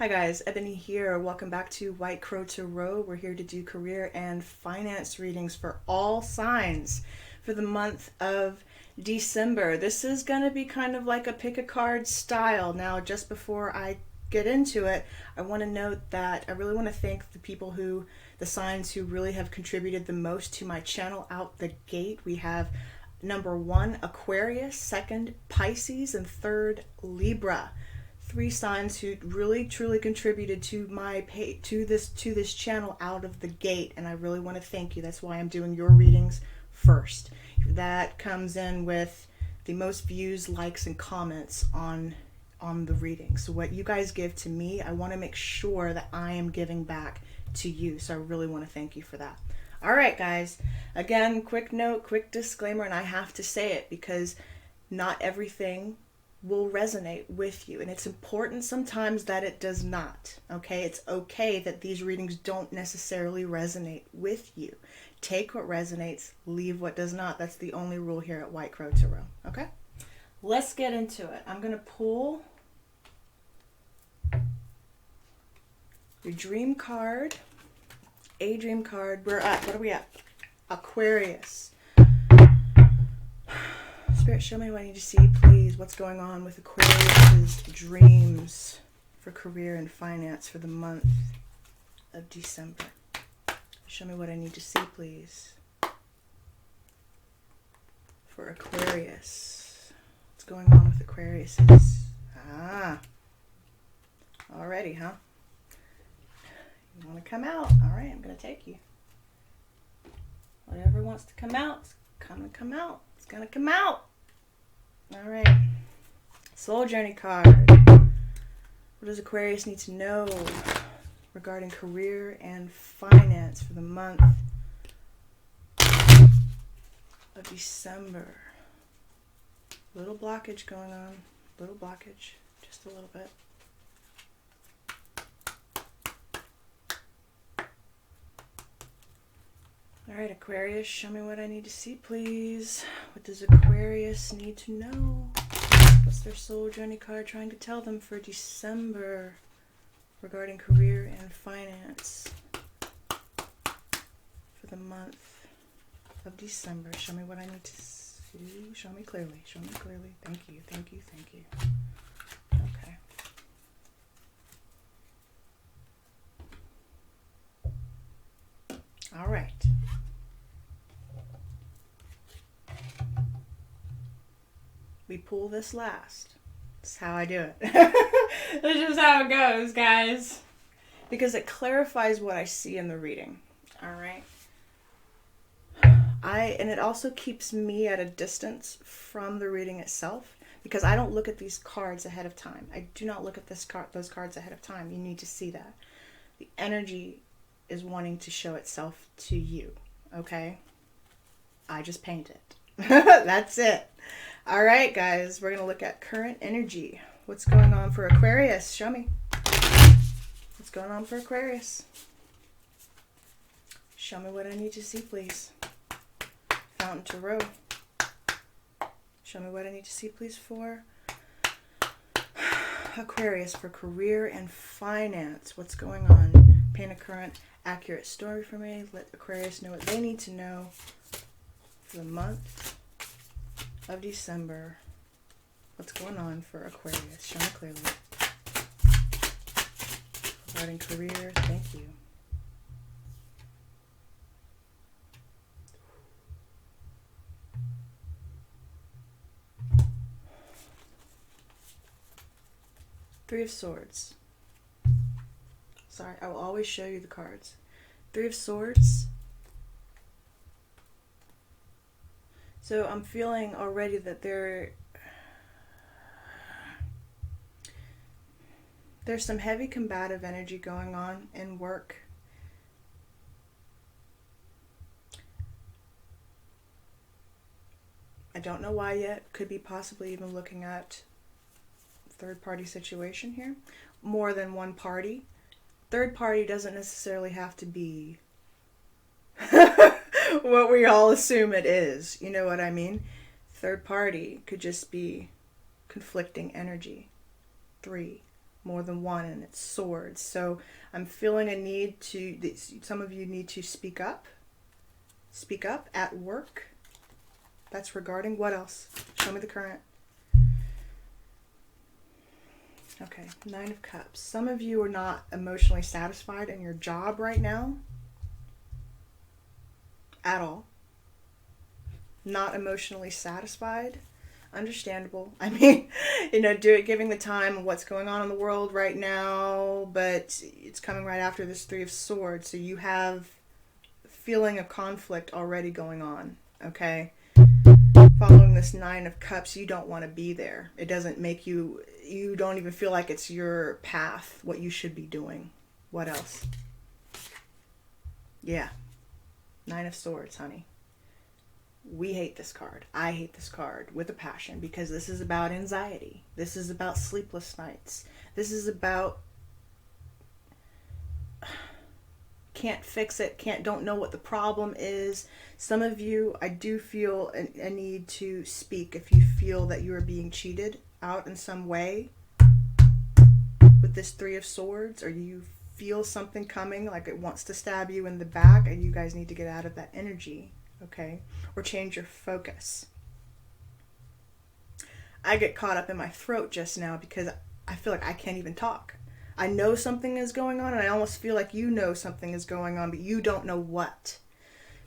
Hi guys, Ebony here. Welcome back to White Crow Tarot. We're here to do career and finance readings for all signs for the month of December. This is going to be kind of like a pick a card style. Now, just before I get into it, I want to note that I really want to thank the signs who really have contributed the most to my channel out the gate. We have number 1, Aquarius, 2nd, Pisces, and 3rd, Libra. 3 signs who really truly contributed to this channel out of the gate, and I really want to thank you. That's why I'm doing your readings first. That comes in with the most views, likes, and comments on the reading. So what you guys give to me, I want to make sure that I am giving back to you. So I really want to thank you for that. All right, guys. Again, quick note, quick disclaimer, and I have to say it because not everything will resonate with you, and it's important sometimes that it does not. Okay, it's okay that these readings don't necessarily resonate with you. Take what resonates, leave what does not. That's the only rule here at White Crow Tarot. Okay, let's get into it. I'm gonna pull your dream card, a dream card. We're at, what are we at? Aquarius. Spirit, show me what I need to see, please. What's going on with Aquarius's dreams for career and finance for the month of December? Show me what I need to see, please. For Aquarius. What's going on with Aquarius's? Already, huh? You want to come out? All right, I'm going to take you. Whatever wants to come out, it's going to come out. It's going to come out. All right, Soul Journey card. What does Aquarius need to know regarding career and finance for the month of December? Little blockage going on. Little blockage. Just a little bit. All right, Aquarius, show me what I need to see, please. What does Aquarius need to know? What's their soul journey card trying to tell them for December regarding career and finance for the month of December? Show me what I need to see. Show me clearly. Show me clearly. Thank you. Thank you. Thank you. Okay. All right. We pull this last. That's how I do it. That's just how it goes, guys. Because it clarifies what I see in the reading. All right. And it also keeps me at a distance from the reading itself because I don't look at these cards ahead of time. I do not look at those cards ahead of time. You need to see that. The energy is wanting to show itself to you. Okay? I just paint it. That's it. All right, guys, we're going to look at current energy. What's going on for Aquarius? Show me. What's going on for Aquarius? Show me what I need to see, please. Fountain Tarot. Show me what I need to see, please, for Aquarius for career and finance. What's going on? Paint a current, accurate story for me. Let Aquarius know what they need to know for the month of December. What's going on for Aquarius? Show me clearly. Regarding career, thank you. Three of Swords. Sorry, I will always show you the cards. 3 of Swords. So I'm feeling already that there's some heavy combative energy going on in work. I don't know why yet. Could be possibly even looking at third-party situation here. More than one party. Third party doesn't necessarily have to be what we all assume it is. You know what I mean? Third party could just be conflicting energy. 3 more than one, and it's swords. So I'm feeling a need to, some of you need to speak up at work. That's regarding what else? Show me the current. Okay, 9 of Cups. Some of you are not emotionally satisfied in your job right now at all. Not emotionally satisfied. Understandable. I mean, you know, giving the time of what's going on in the world right now, but it's coming right after this 3 of Swords. So you have a feeling of conflict already going on, okay? Following this 9 of Cups, you don't want to be there. It doesn't make you, you don't even feel like it's your path, what you should be doing. What else? Yeah. 9 of Swords, honey. We hate this card. I hate this card with a passion, because this is about anxiety. This is about sleepless nights. This is about can't fix it, don't know what the problem is. Some of you, I do feel a need to speak if you feel that you are being cheated out in some way with this 3 of Swords, or you feel something coming like it wants to stab you in the back, and you guys need to get out of that energy. Okay, or change your focus. I get caught up in my throat just now because I feel like I can't even talk. I know something is going on, and I almost feel like you know something is going on, but you don't know what.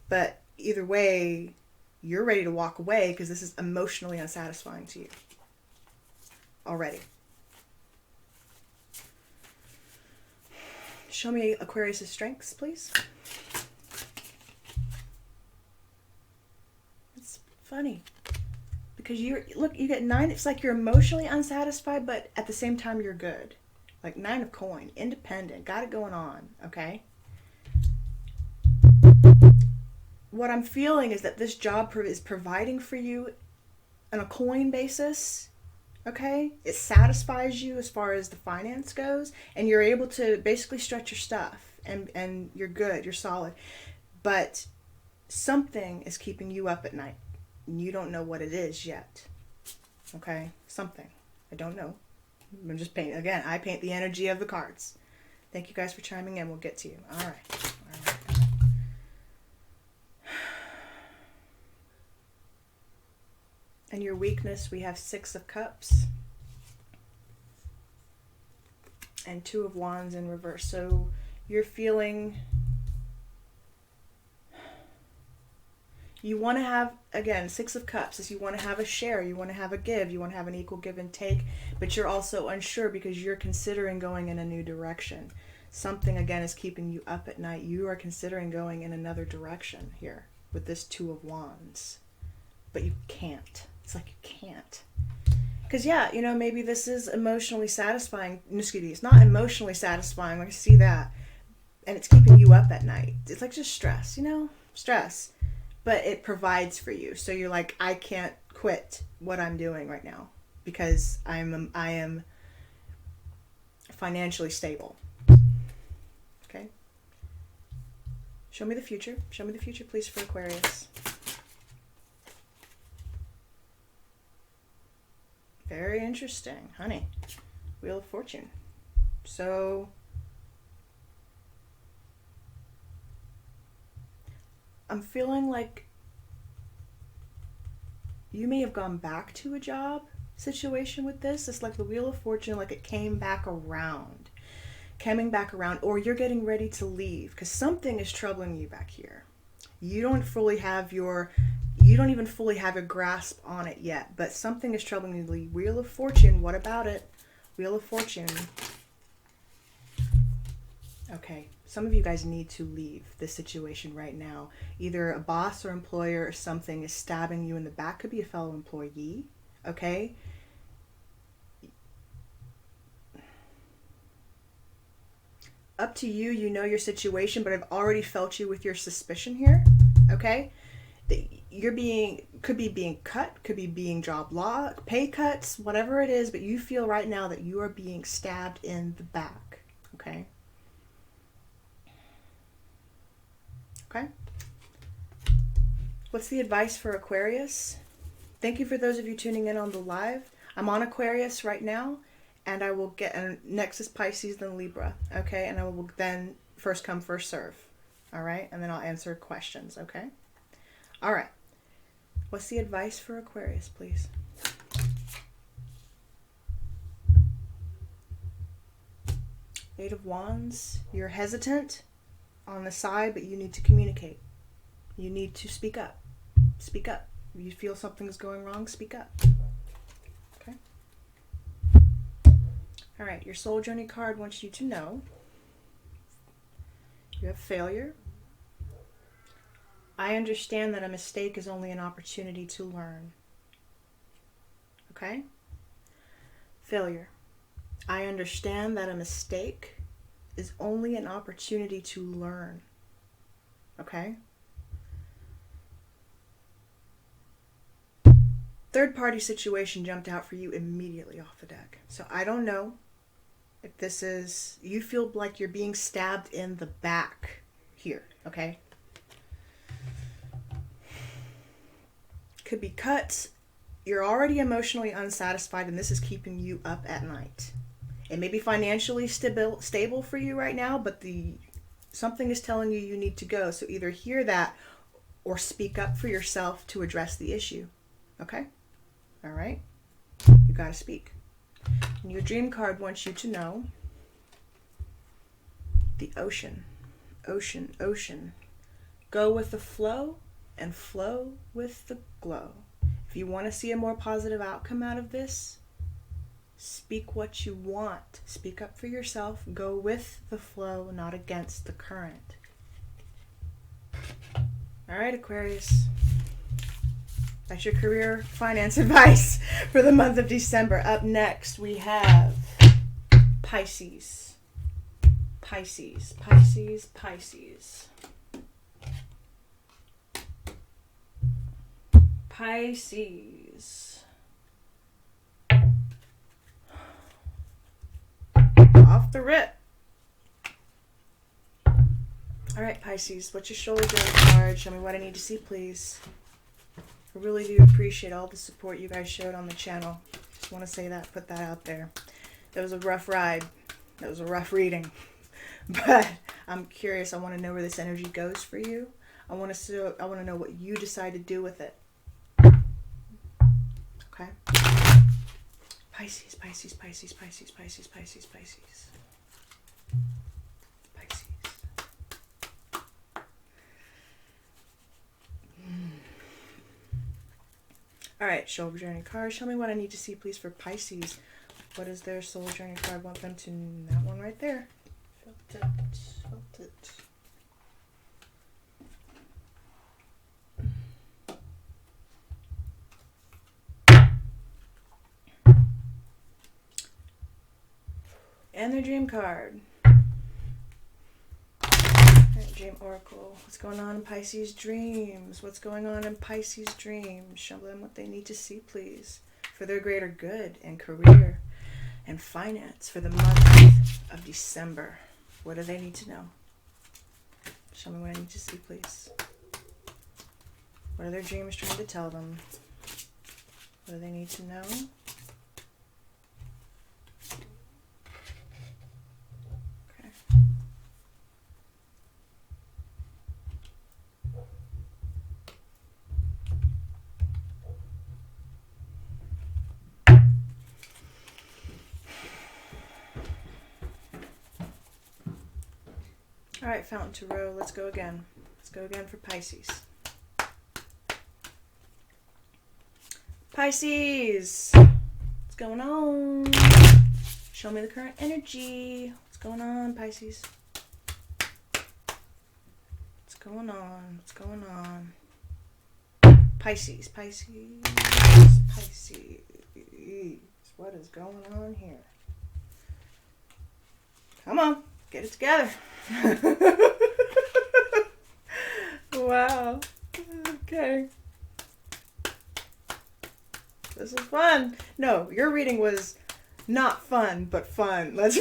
But either way, you're ready to walk away because this is emotionally unsatisfying to you already. Show me Aquarius' strengths, please. Funny, because you get 9. It's like you're emotionally unsatisfied, but at the same time you're good. Like 9 of Coin, independent, got it going on. Okay, what I'm feeling is that this job is providing for you on a coin basis. Okay, it satisfies you as far as the finance goes, and you're able to basically stretch your stuff, and you're good, you're solid. But something is keeping you up at night. You don't know what it is yet. Okay? Something. I don't know. I'm just painting. Again, I paint the energy of the cards. Thank you guys for chiming in. We'll get to you. All right. And your weakness, we have 6 of Cups. And 2 of Wands in reverse. So you're feeling... You want to have, again, 6 of Cups is you want to have a share, you want to have a give, you want to have an equal give and take, but you're also unsure because you're considering going in a new direction. Something, again, is keeping you up at night. You are considering going in another direction here with this 2 of Wands, but you can't. It's like you can't. Because, yeah, you know, maybe this is emotionally satisfying. Excuse me, it's not emotionally satisfying. I see that. And it's keeping you up at night. It's like just stress, you know, stress. But it provides for you. So you're like, I can't quit what I'm doing right now because I am financially stable. Okay? Show me the future. Show me the future, please, for Aquarius. Very interesting, honey. Wheel of Fortune. So... I'm feeling like you may have gone back to a job situation with this. It's like the Wheel of Fortune, like it came back around. Coming back around, or you're getting ready to leave because something is troubling you back here. You don't even fully have a grasp on it yet, but something is troubling you. The Wheel of Fortune, what about it? Wheel of Fortune. Okay, some of you guys need to leave this situation right now. Either a boss or employer or something is stabbing you in the back. Could be a fellow employee, okay? Up to you, you know your situation, but I've already felt you with your suspicion here, okay? Could be being cut, could be being job law, pay cuts, whatever it is, but you feel right now that you are being stabbed in the back, okay? Okay. What's the advice for Aquarius? Thank you for those of you tuning in on the live. I'm on Aquarius right now, and I will get, and next is Pisces, then Libra, okay? And I will then first come, first serve, all right? And then I'll answer questions, okay? All right. What's the advice for Aquarius, please? Eight of Wands. You're hesitant on the side, but you need to communicate. You need to speak up. Speak up. If you feel something's going wrong, speak up. Okay? All right, your soul journey card wants you to know you have failure. I understand that a mistake is only an opportunity to learn. Okay? Failure. I understand that a mistake is only an opportunity to learn. Okay? Third party situation jumped out for you immediately off the deck. So I don't know if this is, you feel like you're being stabbed in the back here, okay? Could be cuts. You're already emotionally unsatisfied and this is keeping you up at night. It may be financially stable for you right now, but something is telling you you need to go. So either hear that or speak up for yourself to address the issue. Okay? All right? You got to speak. And your dream card wants you to know the ocean. Ocean, ocean. Go with the flow and flow with the glow. If you want to see a more positive outcome out of this, speak what you want. Speak up for yourself. Go with the flow, not against the current. All right, Aquarius. That's your career finance advice for the month of December. Up next, we have Pisces. Pisces, Pisces, Pisces. Pisces. Off the rip. All right, Pisces, what's your shoulder card? Show me what I need to see, please. I really do appreciate all the support you guys showed on the channel. Just want to say that, put that out there. It was a rough ride. It was a rough reading. But I'm curious. I want to know where this energy goes for you. I want to know what you decide to do with it. Okay? Pisces, Pisces, Pisces, Pisces, Pisces, Pisces, Pisces. Pisces. All right, soul journey card. Show me what I need to see, please, for Pisces. What is their soul journey card? Want them to, that one right there. Felt it, felt it. And their dream card. Alright, Dream Oracle. What's going on in Pisces dreams? What's going on in Pisces dreams? Show them what they need to see, please, for their greater good and career and finance for the month of December. What do they need to know? Show me what I need to see, please. What are their dreams trying to tell them? What do they need to know? All right, Fountain Tarot, let's go again. Let's go again for Pisces. Pisces, what's going on? Show me the current energy. What's going on, Pisces? What's going on? What's going on? Pisces, Pisces, Pisces. What is going on here? Come on, get it together. Wow. Okay. This is fun. No, your reading was not fun, but fun. Let's.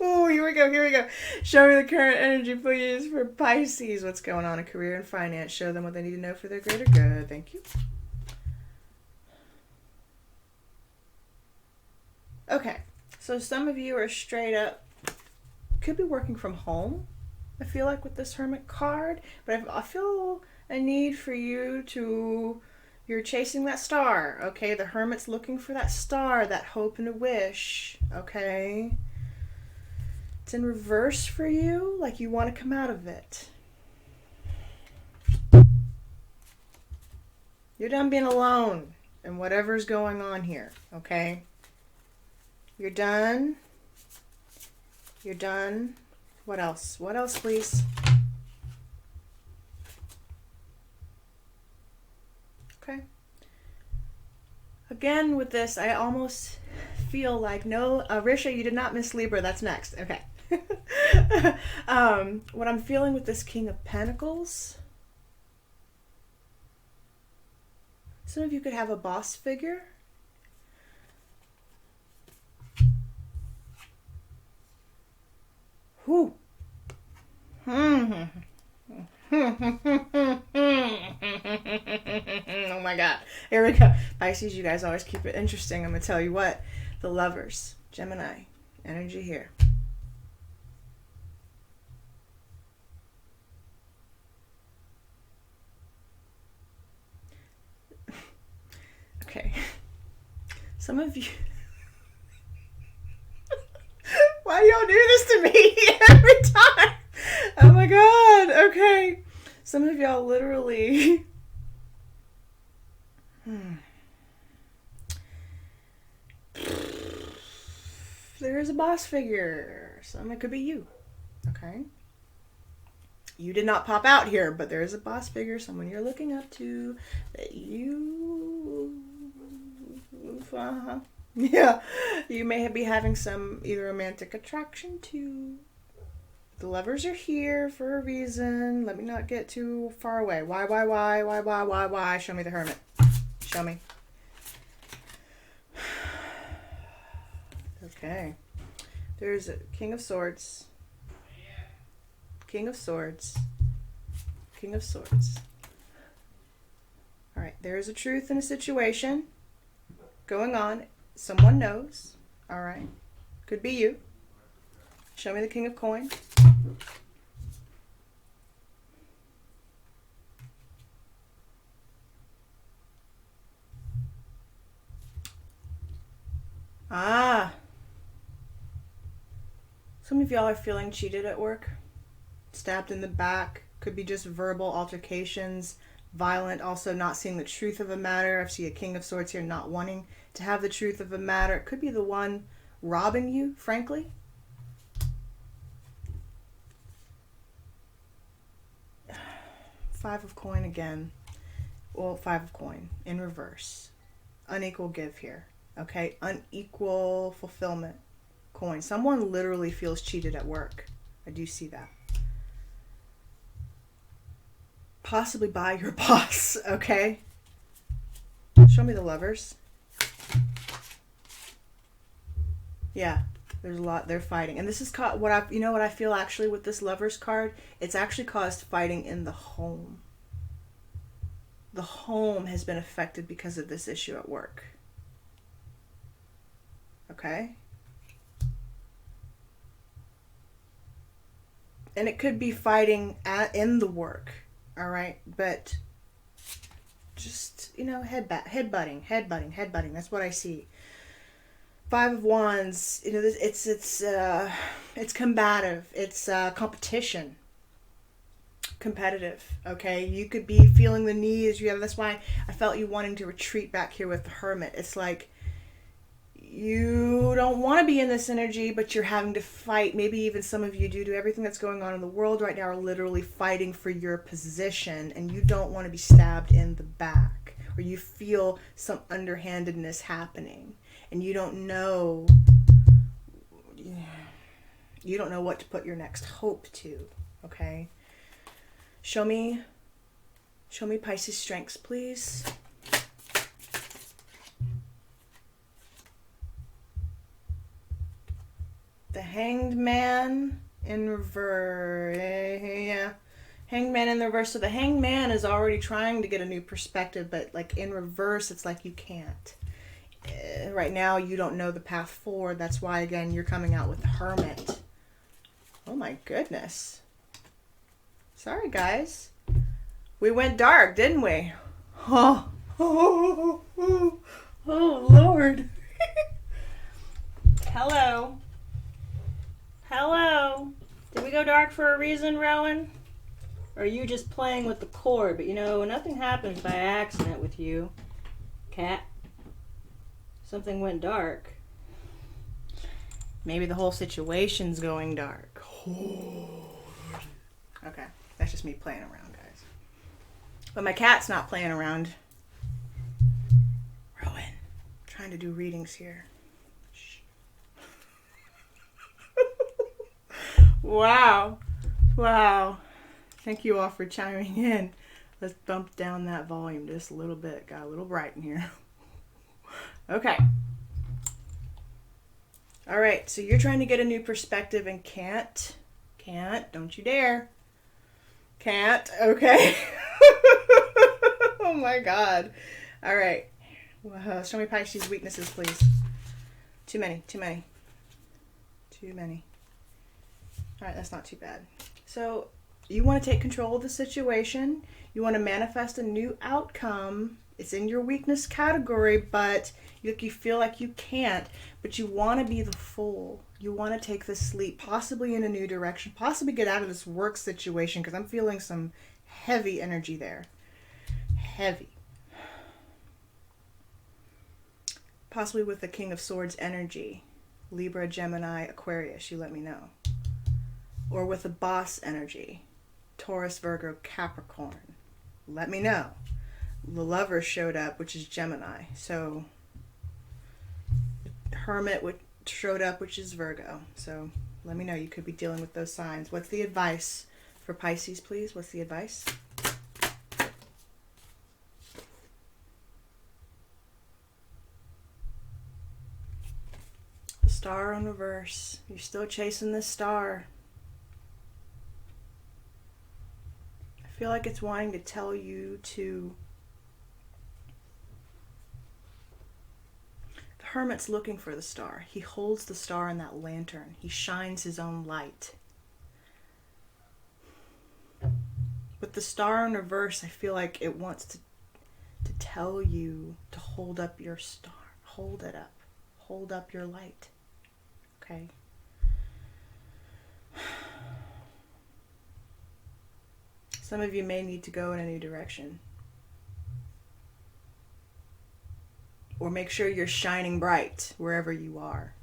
Oh, here we go. Here we go. Show me the current energy, please, for Pisces. What's going on in career and finance? Show them what they need to know for their greater good. Thank you. Okay, so some of you are straight up, could be working from home, I feel like, with this Hermit card, but I feel a need for you to, you're chasing that star, okay? The Hermit's looking for that star, that hope and a wish, okay? It's in reverse for you, like you want to come out of it. You're done being alone and whatever's going on here, okay? You're done. You're done. What else? What else, please? Okay. Again, with this, I almost feel like, no, Risha, you did not miss Libra. That's next. Okay. What I'm feeling with this King of Pentacles, some of you could have a boss figure. Whew. Oh my God. Here we go. Pisces, you guys always keep it interesting. I'm going to tell you what. The Lovers. Gemini. Energy here. Okay. Some of you... Why do y'all do this to me every time? Oh my God. Okay. Some of y'all literally... There's a boss figure. It could be you. Okay. You did not pop out here, but there is a boss figure, someone you're looking up to, that you... Yeah, you may be having some either romantic attraction to. The Lovers are here for a reason. Let me not get too far away. Why? Show me the Hermit. Show me. Okay. There's a King of Swords. King of Swords. King of Swords. All right, there is a truth in a situation going on. Someone knows. All right. Could be you. Show me the King of Coins. Ah. Some of y'all are feeling cheated at work. Stabbed in the back. Could be just verbal altercations. Violent. Also not seeing the truth of a matter. I see a King of Swords here not wanting to have the truth of a matter. It could be the one robbing you, frankly. Five of coin again. Well, five of coin in reverse. Unequal give here. Okay, unequal fulfillment. Coin. Someone literally feels cheated at work. I do see that. Possibly by your boss, okay? Show me the Lovers. Yeah, there's a lot they're fighting. And this is what I feel actually with this Lovers card? It's actually caused fighting in the home. The home has been affected because of this issue at work. Okay? And it could be fighting in the work, all right? But just, headbutting. That's what I see. Five of Wands, it's combative. It's competition. Competitive, okay? You could be feeling the need that's why I felt you wanting to retreat back here with the Hermit. It's like you don't want to be in this energy, but you're having to fight. Maybe even some of you, due to everything that's going on in the world right now, are literally fighting for your position, and you don't want to be stabbed in the back, or you feel some underhandedness happening, and you don't know what to put your next hope to, okay? Show me Pisces strengths, please. The Hanged Man in reverse. Yeah. Hanged Man in the reverse. So the Hanged Man is already trying to get a new perspective, but like in reverse, it's like you can't. right now you don't know the path forward. That's why, again, you're coming out with the Hermit. Oh my goodness. Sorry, guys. We went dark, didn't we? Oh, oh, oh, oh Lord. Hello. Hello. Did we go dark for a reason, Rowan? Or are you just playing with the cord? But you know, nothing happens by accident with you, cat. Something went dark. Maybe the whole situation's going dark. Okay, that's just me playing around, guys. But my cat's not playing around. Rowan, I'm trying to do readings here. Shh. Wow. Wow. Thank you all for chiming in. Let's bump down that volume just a little bit. Got a little bright in here. Okay. All right, so you're trying to get a new perspective and can't, don't you dare. Can't, okay. Oh my God. All right. Well, show me Pisces weaknesses, please. Too many. All right, that's not too bad. So you want to take control of the situation. You want to manifest a new outcome. It's in your weakness category, but you feel like you can't, but you want to be the Fool. You want to take this leap, possibly in a new direction, possibly get out of this work situation, because I'm feeling some heavy energy there. Heavy. Possibly with the King of Swords energy. Libra, Gemini, Aquarius, you let me know. Or with the Boss energy. Taurus, Virgo, Capricorn. Let me know. The Lover showed up, which is Gemini. So Hermit showed up, which is Virgo. So let me know. You could be dealing with those signs. What's the advice for Pisces, please? What's the advice? The Star in reverse. You're still chasing this star. I feel like it's wanting to tell you to... Hermit's looking for the star. He holds the star in that lantern. He shines his own light. With the star in reverse, I feel like it wants to tell you to hold up your star. Hold it up. Hold up your light. Okay? Some of you may need to go in a new direction. Or make sure you're shining bright wherever you are.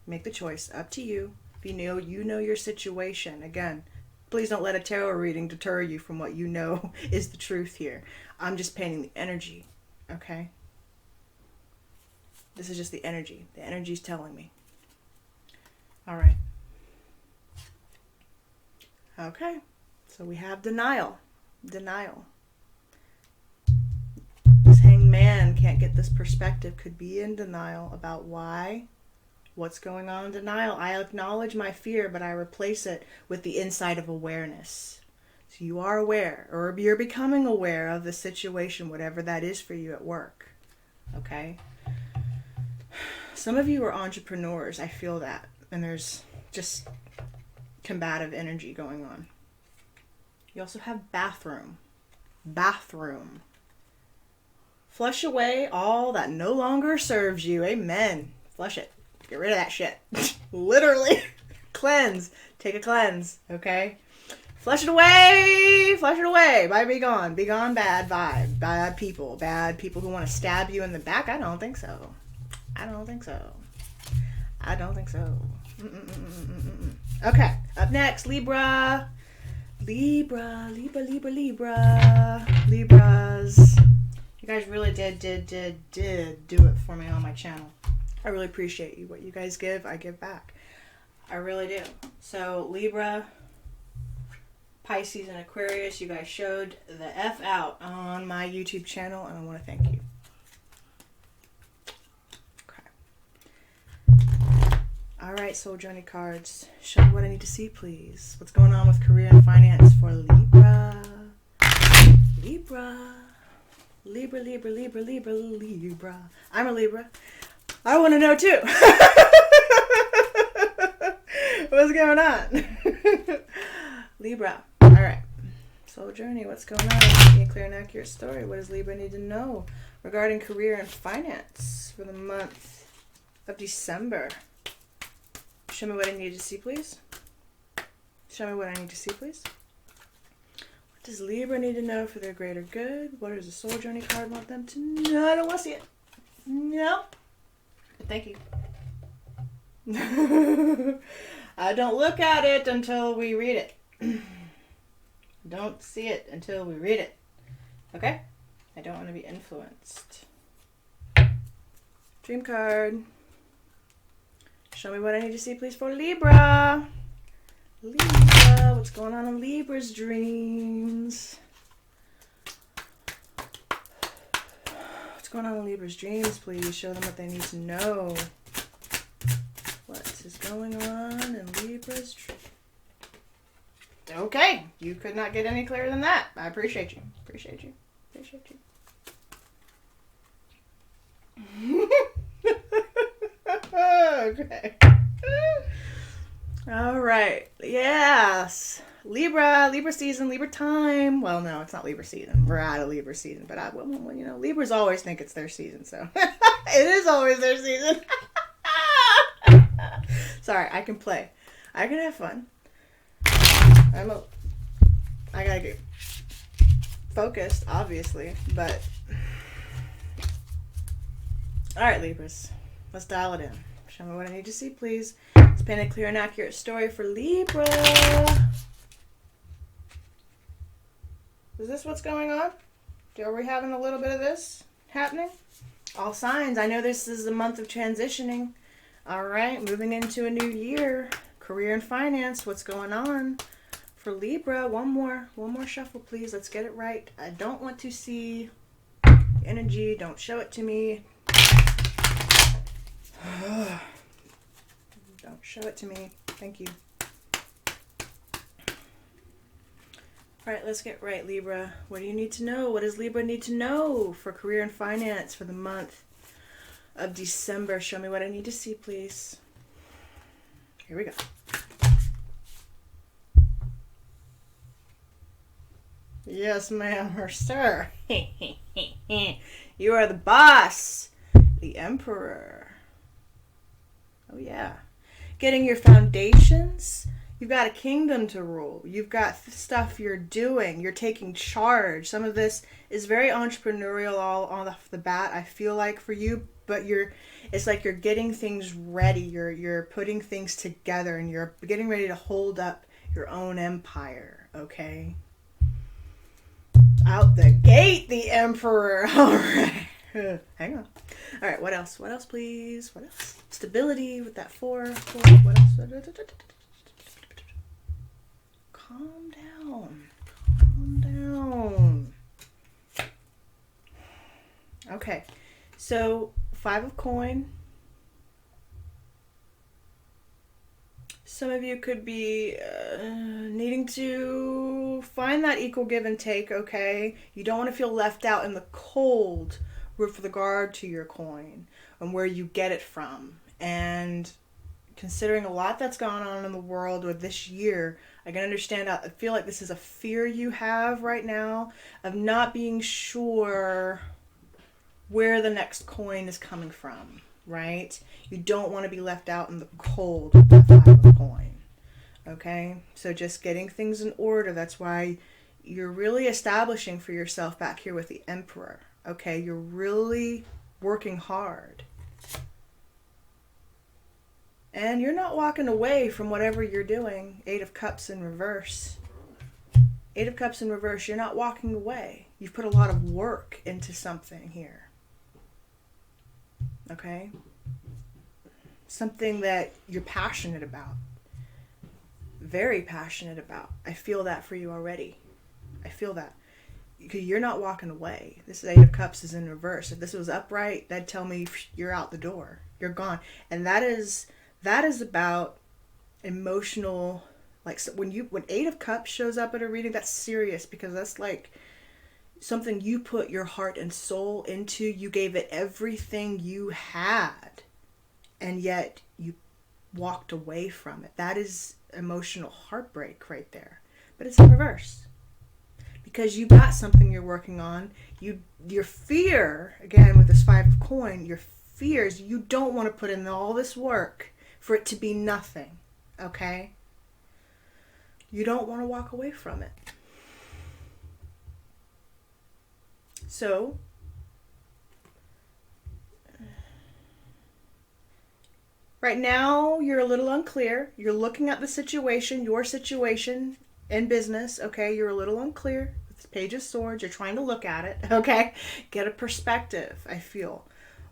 Make the choice. Up to you. If you know your situation. Again, please don't let a tarot reading deter you from what you know is the truth here. I'm just painting the energy. Okay? This is just the energy. The energy's telling me. All right. Okay. So we have denial. Denial. Man can't get this perspective, could be in denial about what's going on in denial. I acknowledge my fear, but I replace it with the insight of awareness. So you are aware, or you're becoming aware of the situation, whatever that is for you at work. Okay? Some of you are entrepreneurs. I feel that. And there's just combative energy going on. You also have bathroom. Bathroom. Flush away all that no longer serves you. Amen. Flush it. Get rid of that shit. Literally. Cleanse. Take a cleanse. Okay? Flush it away. Flush it away. Bye, be gone. Be gone, bad vibe. Bad people. Bad people who want to stab you in the back. I don't think so. I don't think so. I don't think so. Okay. Up next, Libra. Libra. Libras. You guys really did do it for me on my channel. I really appreciate you. What you guys give, I give back. I really do. So Libra, Pisces, and Aquarius, you guys showed the F out on my YouTube channel, and I want to thank you. Okay. All right, Soul Journey cards. Show me what I need to see, please. What's going on with career and finance for Libra? Libra. Libra, Libra, Libra, Libra, Libra. I'm a Libra. I want to know too. What's going on? Libra. All right. Soul journey. What's going on? Give me a clear and accurate story. What does Libra need to know regarding career and finance for the month of December? Show me what I need to see, please. Show me what I need to see, please. What does Libra need to know for their greater good? What does the soul journey card want them to know? I don't want to see it. No. Thank you. I don't look at it until we read it. Don't see it until we read it. Okay? I don't want to be influenced. Dream card. Show me what I need to see, please, for Libra. Libra. What's going on in Libra's dreams? What's going on in Libra's dreams, please? Show them what they need to know. What is going on in Libra's dreams? Okay, you could not get any clearer than that. I appreciate you. Appreciate you. Appreciate you. Okay. All right. Yes. Libra season, Libra time. Well, no, it's not Libra season. We're out of Libra season, but you know, Libras always think it's their season, so it is always their season. Sorry, I can play. I can have fun. I gotta get focused, obviously, but all right, Libras, let's dial it in. Show me what I need to see, please. Let's paint a clear and accurate story for Libra. Is this what's going on? Are we having a little bit of this happening? All signs. I know this is the month of transitioning. All right, moving into a new year. Career and finance. What's going on for Libra? One more shuffle, please. Let's get it right. I don't want to see energy. Don't show it to me. Don't show it to me. Thank you. All right, let's get right, Libra. What do you need to know? What does Libra need to know for career and finance for the month of December? Show me what I need to see, please. Here we go. Yes, ma'am, or sir. You are the boss, the emperor. Oh, yeah. Getting your foundations. You've got a kingdom to rule. You've got stuff you're doing. You're taking charge. Some of this is very entrepreneurial all off the bat, I feel like, for you. But it's like you're getting things ready. You're putting things together, and you're getting ready to hold up your own empire, okay? Out the gate, the emperor. All right. Hang on. All right, what else? What else, please? What else? Stability with that four. What else? Calm down. Calm down. Okay. So, 5 of coin. Some of you could be needing to find that equal give and take, okay? You don't want to feel left out in the cold with regard to your coin and where you get it from. And considering a lot that's gone on in the world with this year, I can understand, I feel like this is a fear you have right now of not being sure where the next coin is coming from, right? You don't want to be left out in the cold with that 5 of coin, okay? So just getting things in order. That's why you're really establishing for yourself back here with the emperor, okay? You're really working hard. And you're not walking away from whatever you're doing. 8 of Cups in reverse. 8 of Cups in reverse, you're not walking away. You've put a lot of work into something here. Okay? Something that you're passionate about. Very passionate about. I feel that for you already. I feel that. You're not walking away. This 8 of Cups is in reverse. If this was upright, that'd tell me you're out the door. You're gone. And that is about emotional, like, so when 8 of Cups shows up at a reading, that's serious, because that's like, something you put your heart and soul into. You gave it everything you had, and yet you walked away from it. That is emotional heartbreak right there. But it's in reverse. Because you got something you're working on. Your fear, again with this 5 of coin, your fears, you don't want to put in all this work for it to be nothing. Okay? You don't want to walk away from it. So, right now you're a little unclear. You're looking at the situation, your situation in business, okay? You're a little unclear. It's Page of Swords. You're trying to look at it, okay? Get a perspective, I feel,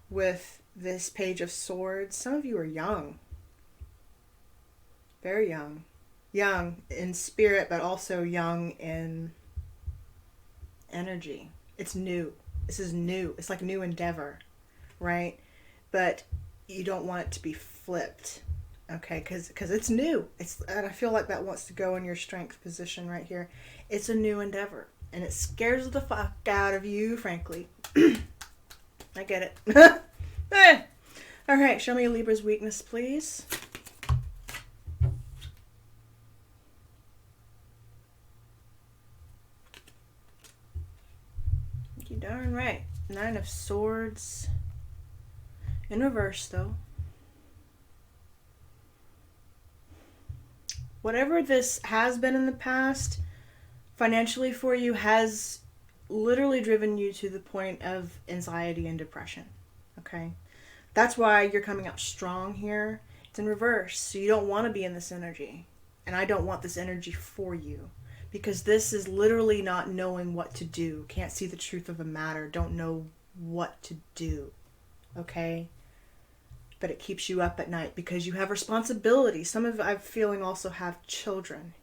with this Page of Swords. Some of you are young. Very young. Young in spirit, but also young in energy. It's new. This is new. It's like new endeavor, right? But you don't want it to be flipped, okay? Because it's new. And I feel like that wants to go in your strength position right here. It's a new endeavor, and it scares the fuck out of you, frankly. I get it. All right, show me Libra's weakness, please. You darn right. 9 of Swords. In reverse, though. Whatever this has been in the past, financially for you, has literally driven you to the point of anxiety and depression. Okay? That's why you're coming out strong here. It's in reverse. So you don't want to be in this energy. And I don't want this energy for you. Because this is literally not knowing what to do. Can't see the truth of a matter. Don't know what to do. Okay? But it keeps you up at night because you have responsibility. Some of I'm feeling also have children.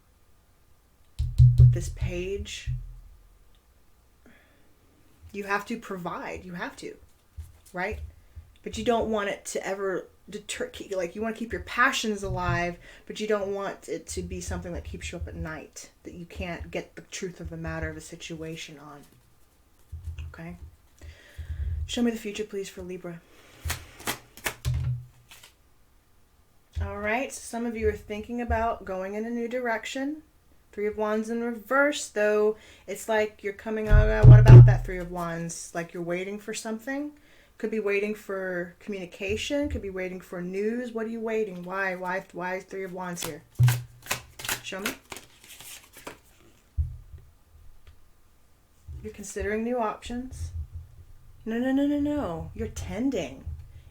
With this page, you have to provide. You have to. Right? But you don't want it to ever deter, like you want to keep your passions alive, but you don't want it to be something that keeps you up at night, that you can't get the truth of the matter of a situation on. Okay? Show me the future, please, for Libra. All right, so some of you are thinking about going in a new direction. 3 of Wands in reverse, though. It's like you're coming out, what about that 3 of Wands? Like you're waiting for something. Could be waiting for communication. Could be waiting for news. What are you waiting? Why 3 of Wands here? Show me. You're considering new options. No. You're tending.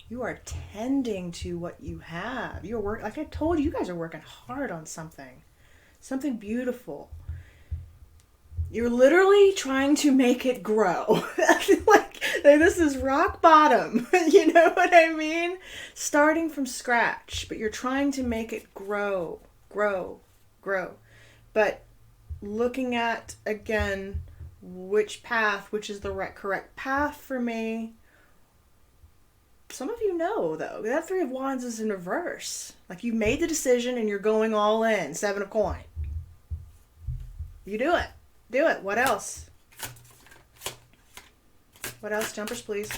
You are tending to what you have. You're working, like I told you, you guys are working hard on something. Something beautiful. You're literally trying to make it grow. like this is rock bottom. You know what I mean? Starting from scratch, but you're trying to make it grow. But looking at, again, which is the correct path for me. Some of you know, though, that 3 of Wands is in reverse. Like you made the decision and you're going all in. 7 of coin. You do it. Do it. What else? What else? Jumpers, please.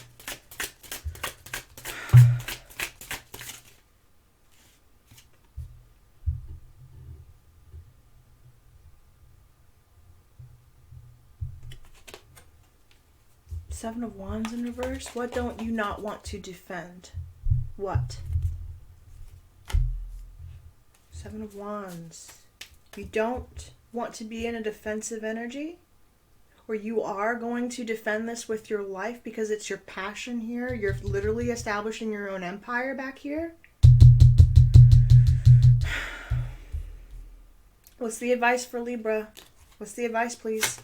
Seven of Wands in reverse. What don't you not want to defend? What? 7 of Wands. You don't want to be in a defensive energy? Or you are going to defend this with your life because it's your passion here? You're literally establishing your own empire back here? What's the advice for Libra? What's the advice, please?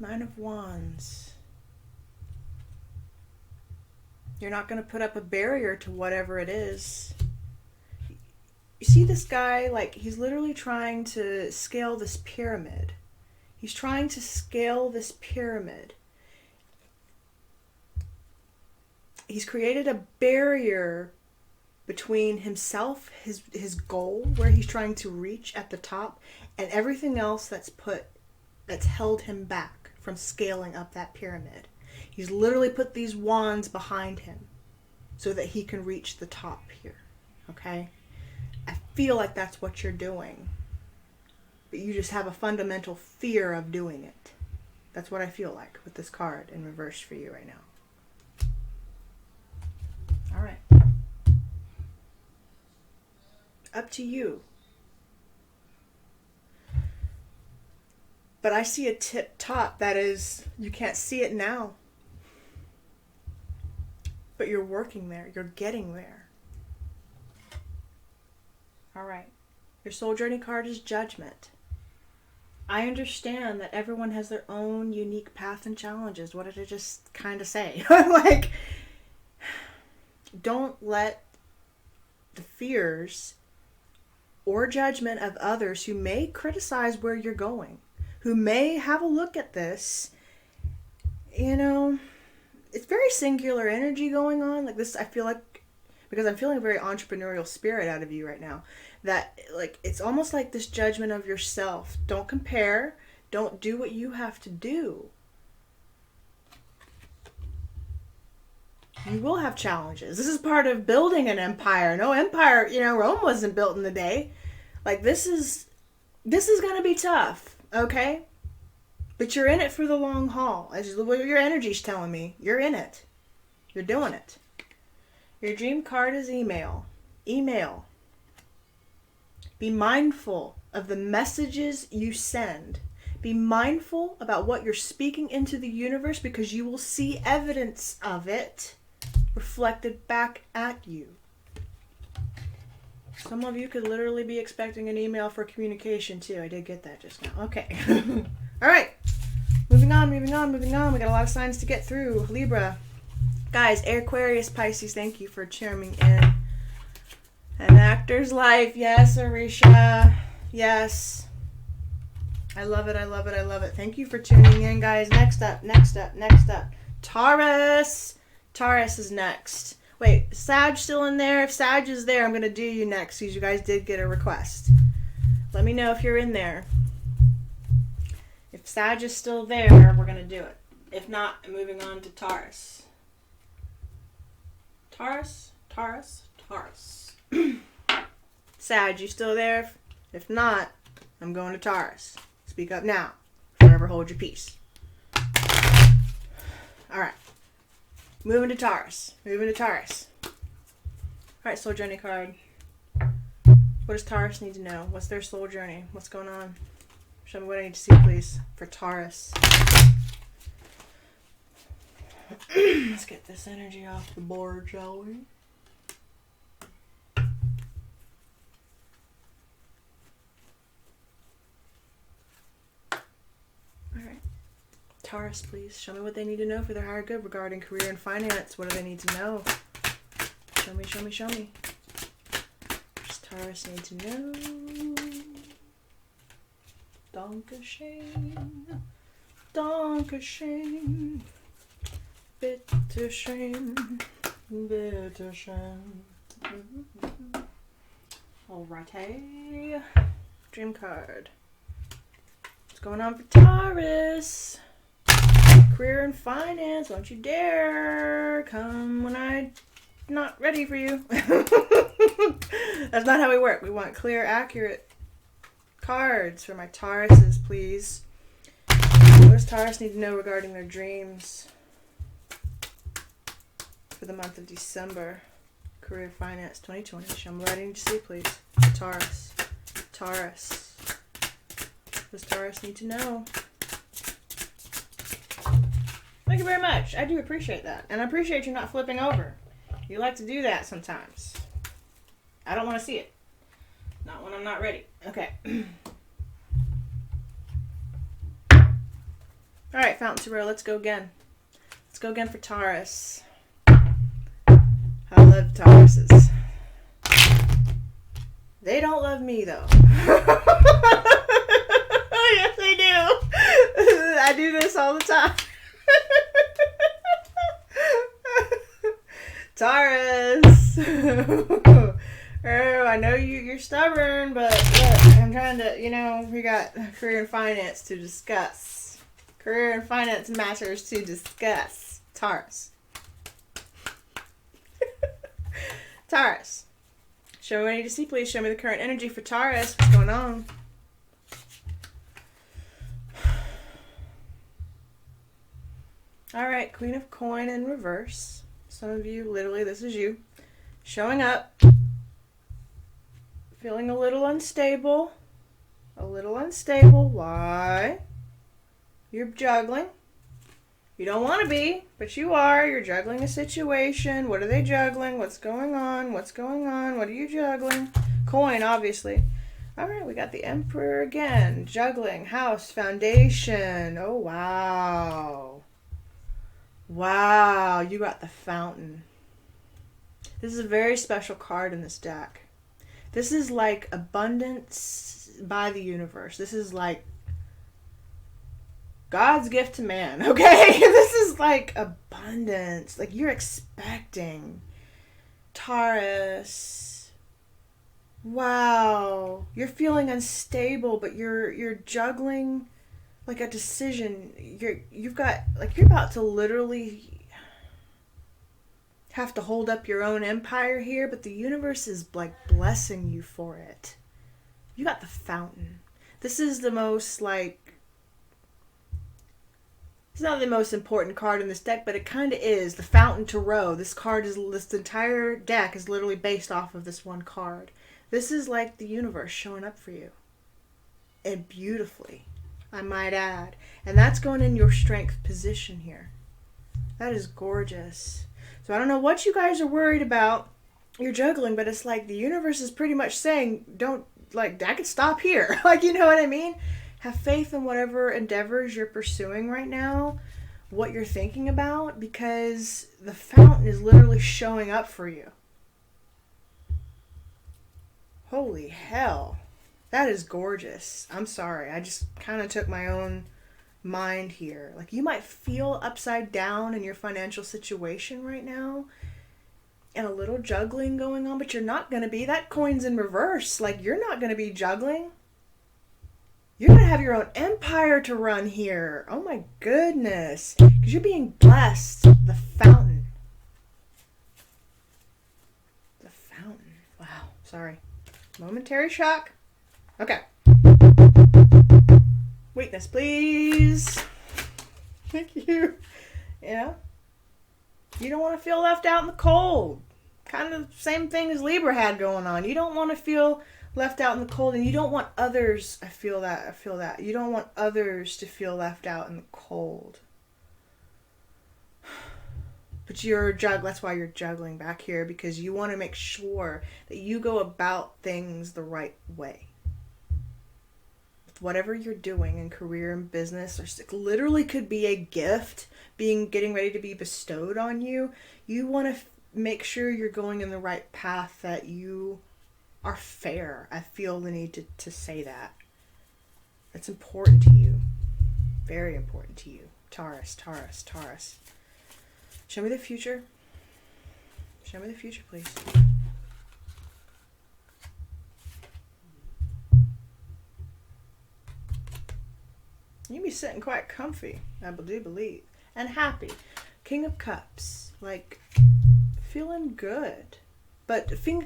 Nine of Wands. You're not going to put up a barrier to whatever it is. You see this guy, like, he's literally trying to scale this pyramid. He's trying to scale this pyramid. he's created a barrier between himself, his goal, where he's trying to reach at the top, and everything else that's held him back from scaling up that pyramid. He's literally put these wands behind him so that he can reach the top here. Okay? I feel like that's what you're doing. But you just have a fundamental fear of doing it. That's what I feel like with this card in reverse for you right now. All right. Up to you. But I see a tip top that is, you can't see it now. But you're working there. You're getting there. All right. Your soul journey card is Judgment. I understand that everyone has their own unique path and challenges. What did I just kind of say? Like, don't let the fears or judgment of others who may criticize where you're going, who may have a look at this, you know, it's very singular energy going on. Like this, I feel like, because I'm feeling a very entrepreneurial spirit out of you right now, that like, it's almost like this judgment of yourself. Don't compare. Don't do what you have to do. You will have challenges. This is part of building an empire. No empire, you know, Rome wasn't built in a day. Like this is going to be tough, okay? But you're in it for the long haul. As what your energy's telling me, you're in it. You're doing it. Your dream card is email. Email. Be mindful of the messages you send. Be mindful about what you're speaking into the universe, because you will see evidence of it reflected back at you. Some of you could literally be expecting an email for communication too. I did get that just now. Okay. All right. Moving on. We got a lot of signs to get through. Libra. Guys, Aquarius, Pisces, thank you for chiming in. An actor's life. Yes, Arisha. Yes. I love it. Thank you for tuning in, guys. Next up. Taurus. Taurus is next. Wait, Sag still in there? If Sag is there, I'm going to do you next, because you guys did get a request. Let me know if you're in there. If Sag is still there, we're going to do it. If not, I'm moving on to Taurus. Taurus. Sag, you still there? If not, I'm going to Taurus. Speak up now. Forever hold your peace. All right. Moving to Taurus. All right, soul journey card. What does Taurus need to know? What's their soul journey? What's going on? Show me what I need to see, please, for Taurus. Let's get this energy off the board, shall we? Taurus, please. Show me what they need to know for their higher good regarding career and finance. What do they need to know? Show me. What does Taurus need to know? Danke schön. Bitte schön. Alrighty. Dream card. What's going on for Taurus? Career and finance, don't you dare come when I'm not ready for you. That's not how we work. We want clear, accurate cards for my Tauruses, please. What does Taurus need to know regarding their dreams for the month of December? Career, finance, 2020. Show me what I need to see, please. Taurus. What does Taurus need to know? Thank you very much. I do appreciate that. And I appreciate you not flipping over. You like to do that sometimes. I don't want to see it. Not when I'm not ready. Okay. Alright, Fountain Tarot, let's go again. Let's go again for Taurus. I love Tauruses. They don't love me, though. Yes, they do. I do this all the time. Taurus. Oh, I know you're stubborn, but look, I'm trying to, we got career and finance to discuss. Career and finance matters to discuss. Taurus. Taurus. Show me what I need to see, please. Show me the current energy for Taurus. What's going on? All right, Queen of Coin in reverse. Some of you, literally, this is you. Showing up. Feeling a little unstable. A little unstable. Why? You're juggling. You don't want to be, but you are. You're juggling a situation. What are they juggling? What's going on? What's going on? What are you juggling? Coin, obviously. All right, we got the Emperor again. Juggling, house, foundation. Oh, wow. Wow, you got the Fountain. This is a very special card in this deck. This is like abundance by the universe. This is like God's gift to man, okay? This is like abundance. Like you're expecting. Taurus. Wow. You're feeling unstable, but you're juggling like a decision. You've got, like, you're about to literally have to hold up your own empire here, but the universe is like blessing you for it. You got the Fountain. This is the most, like, it's not the most important card in this deck, but it kind of is. The Fountain Tarot. This entire deck is literally based off of this one card. This is like the universe showing up for you. And beautifully, I might add. And that's going in your strength position here. That is gorgeous. So I don't know what you guys are worried about. You're juggling, but it's like the universe is pretty much saying, don't, like, I could stop here. Like, you know what I mean? Have faith in whatever endeavors you're pursuing right now, what you're thinking about, because the Fountain is literally showing up for you. Holy hell. That is gorgeous. I'm sorry. I just kind of took my own mind here. Like, you might feel upside down in your financial situation right now and a little juggling going on, but you're not going to be. That coin's in reverse. Like, you're not going to be juggling. You're going to have your own empire to run here. Oh my goodness. Because you're being blessed. The Fountain. The Fountain. Wow. Sorry. Momentary shock. Okay. Weakness, please. Thank you. Yeah. You don't want to feel left out in the cold. Kind of the same thing as Libra had going on. You don't want to feel left out in the cold, and you don't want others, I feel that. You don't want others to feel left out in the cold. But that's why you're juggling back here, because you want to make sure that you go about things the right way. With whatever you're doing in career and business, or it literally could be a gift getting ready to be bestowed on you. You want to make sure you're going in the right path, that you are fair. I feel the need to say that. It's important to you. Very important to you. Taurus, Taurus, Taurus. Show me the future. Show me the future, please. You be sitting quite comfy, I do believe. And happy. King of Cups. Like, feeling good. But the thing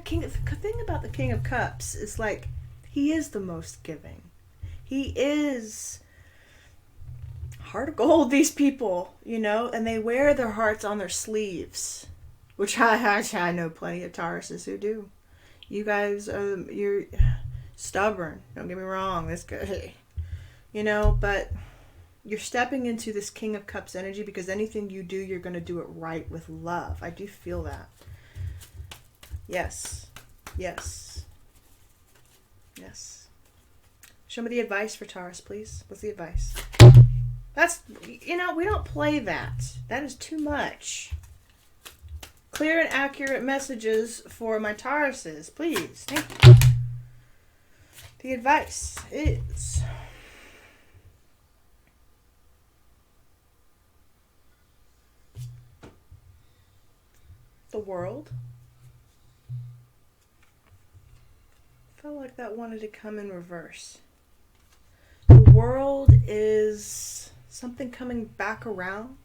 about the King of Cups is, like, he is the most giving. He is heart of gold, these people, and they wear their hearts on their sleeves, which I know plenty of Tauruses who do. You guys you're stubborn. Don't get me wrong. That's good, but you're stepping into this King of Cups energy, because anything you do, you're going to do it right with love. I do feel that. Yes. Yes. Yes. Show me the advice for Taurus, please. What's the advice? That's, we don't play that. That is too much. Clear and accurate messages for my Tauruses, please. Thank you. The advice is... The World. Felt like that wanted to come in reverse. The World is something coming back around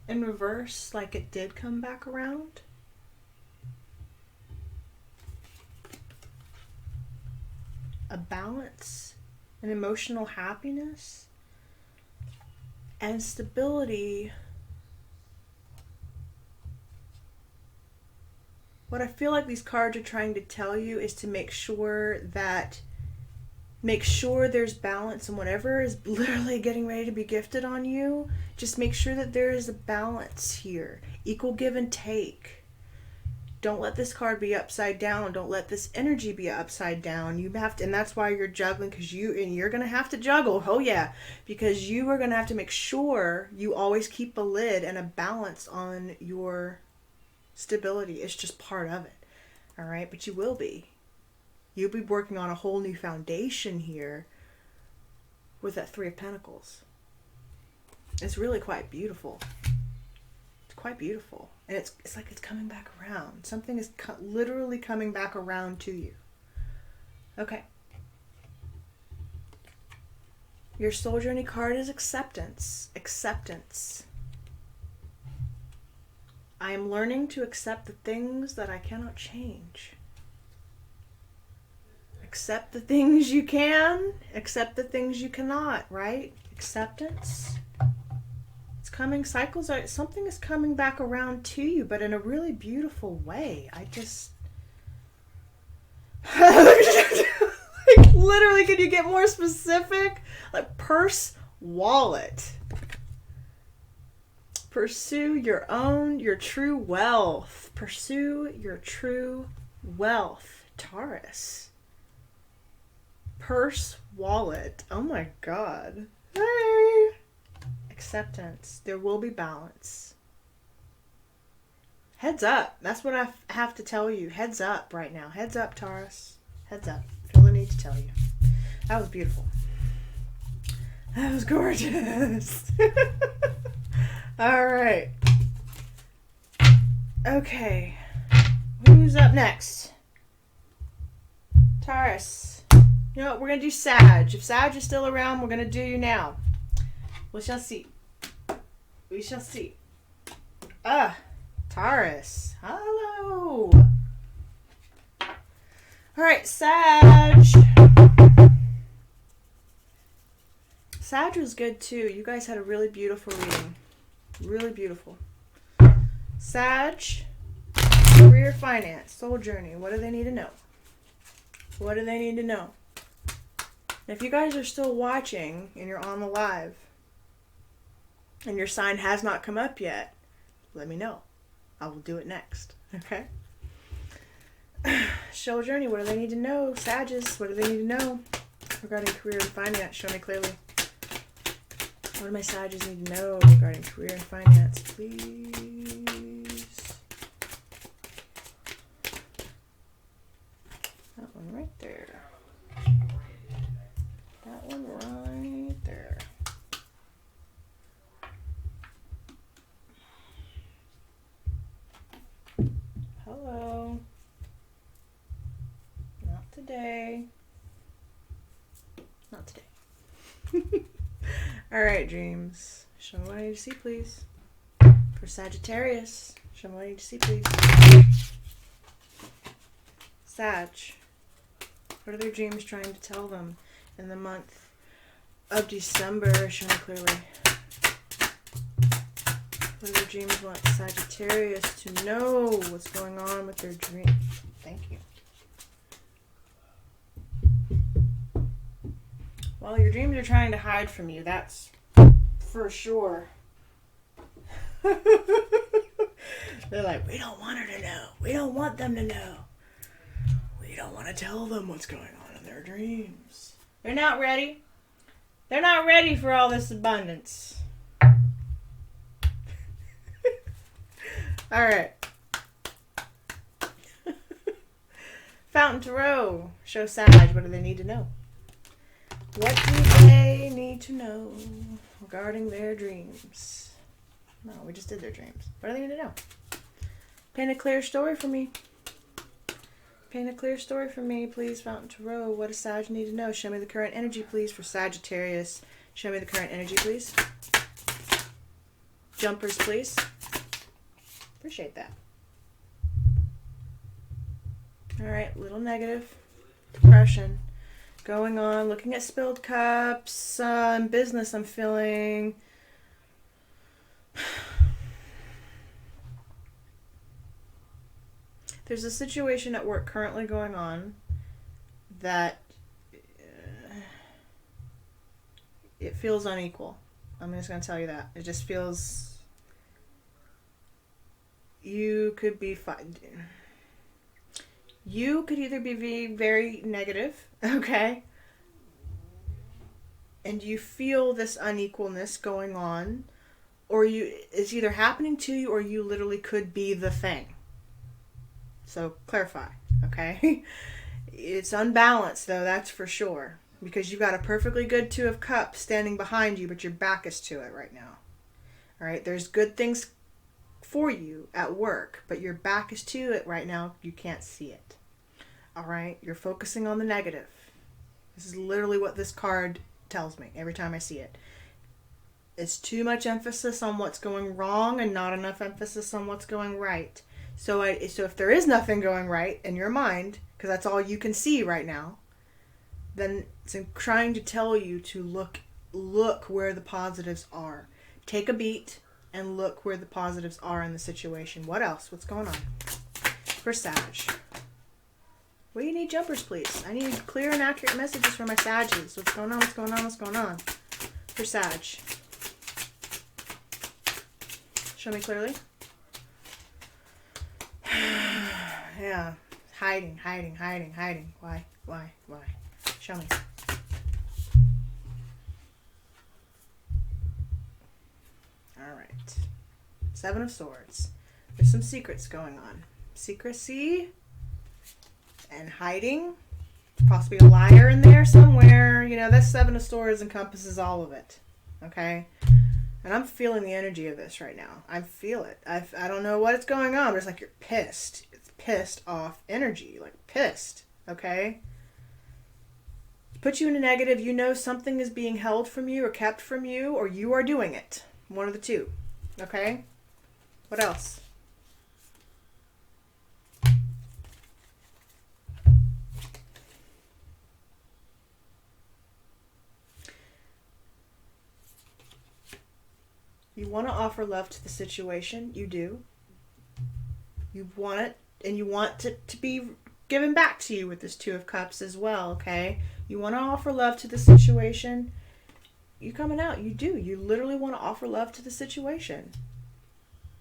in reverse, like it did come back around. A balance, an emotional happiness, and stability. What I feel like these cards are trying to tell you is to make sure there's balance in whatever is literally getting ready to be gifted on you. Just make sure that there is a balance here. Equal give and take. Don't let this card be upside down. Don't let this energy be upside down. You have to, and that's why you're juggling, because you're going to have to juggle. Oh yeah, because you are going to have to make sure you always keep a lid and a balance on your stability. It's just part of it. All right, but you will be. You'll be working on a whole new foundation here with that Three of Pentacles. It's really quite beautiful. It's quite beautiful. And it's like it's coming back around. Something is literally coming back around to you. Okay. Your soul journey card is acceptance. Acceptance. I am learning to accept the things that I cannot change. Accept the things you can. Accept the things you cannot, right? Acceptance. It's coming. Cycles are, something is coming back around to you, but in a really beautiful way. I just... like, literally, can you get more specific? Like, purse, wallet. Pursue your true wealth. Pursue your true wealth. Taurus. Purse, wallet. Oh my God. Hey. Acceptance. There will be balance. Heads up. That's what I have to tell you. Heads up right now. Heads up, Taurus. Heads up. I feel the need to tell you. That was beautiful. That was gorgeous. All right. Okay. Who's up next? Taurus. You know what? We're going to do Sag. If Sag is still around, we're going to do you now. We shall see. We shall see. Taurus. Hello. All right, Sag. Sag was good too. You guys had a really beautiful reading. Really beautiful. Sag, career, finance, soul journey. What do they need to know? What do they need to know? If you guys are still watching and you're on the live and your sign has not come up yet, let me know. I will do it next. Okay? Soul journey. What do they need to know? Sages, what do they need to know regarding career and finance? Show me clearly. What do my Sages need to know regarding career and finance, please? That one right there. That one right there. Hello. Not today. Not today. All right, dreams. Show me what I need to see, please. For Sagittarius, show me what I need to see, please. Sag. What are their dreams trying to tell them in the month of December? Show me clearly. What do their dreams want Sagittarius to know what's going on with their dream? Thank you. Well, your dreams are trying to hide from you. That's for sure. They're like, we don't want her to know. We don't want them to know. We don't want to tell them what's going on in their dreams. They're not ready. They're not ready for all this abundance. All right. Fountain Tarot. Show Sag. What do they need to know? What do they need to know regarding their dreams? No, we just did their dreams. What do they need to know? Paint a clear story for me. Paint a clear story for me, please, Fountain Tarot. What does Sag need to know? Show me the current energy, please, for Sagittarius. Show me the current energy, please. Jumpers, please. Appreciate that. All right, little negative. Depression. Going on. Looking at spilled cups. In business, I'm feeling... There's a situation at work currently going on that it feels unequal. I'm just going to tell you that. It just feels you could be you could either be very negative, okay? And you feel this unequalness going on, or it's either happening to you or you literally could be the thing. So clarify, okay? It's unbalanced, though, that's for sure. Because you've got a perfectly good Two of Cups standing behind you, but your back is to it right now. All right? There's good things for you at work, but your back is to it right now. You can't see it. All right? You're focusing on the negative. This is literally what this card tells me every time I see it. It's too much emphasis on what's going wrong and not enough emphasis on what's going right. So if there is nothing going right in your mind, because that's all you can see right now, then it's trying to tell you to look where the positives are. Take a beat and look where the positives are in the situation. What else? What's going on? For Sag. What do you need, jumpers, please? I need clear and accurate messages for my Saggies. What's going on? What's going on? What's going on? For Sag. Show me clearly. Yeah. Hiding. Why? Show me. Alright. Seven of Swords. There's some secrets going on. Secrecy and hiding. Possibly a liar in there somewhere. You know, that Seven of Swords encompasses all of it. Okay? And I'm feeling the energy of this right now. I feel it. I don't know what's going on, but it's like you're pissed. It's pissed off energy. Like pissed. Okay? Put you in a negative. You know something is being held from you or kept from you, or you are doing it. One of the two. Okay? What else? You want to offer love to the situation. You do. You want it, and you want it to be given back to you with this Two of Cups as well, okay? You want to offer love to the situation. You coming out. You do. You literally want to offer love to the situation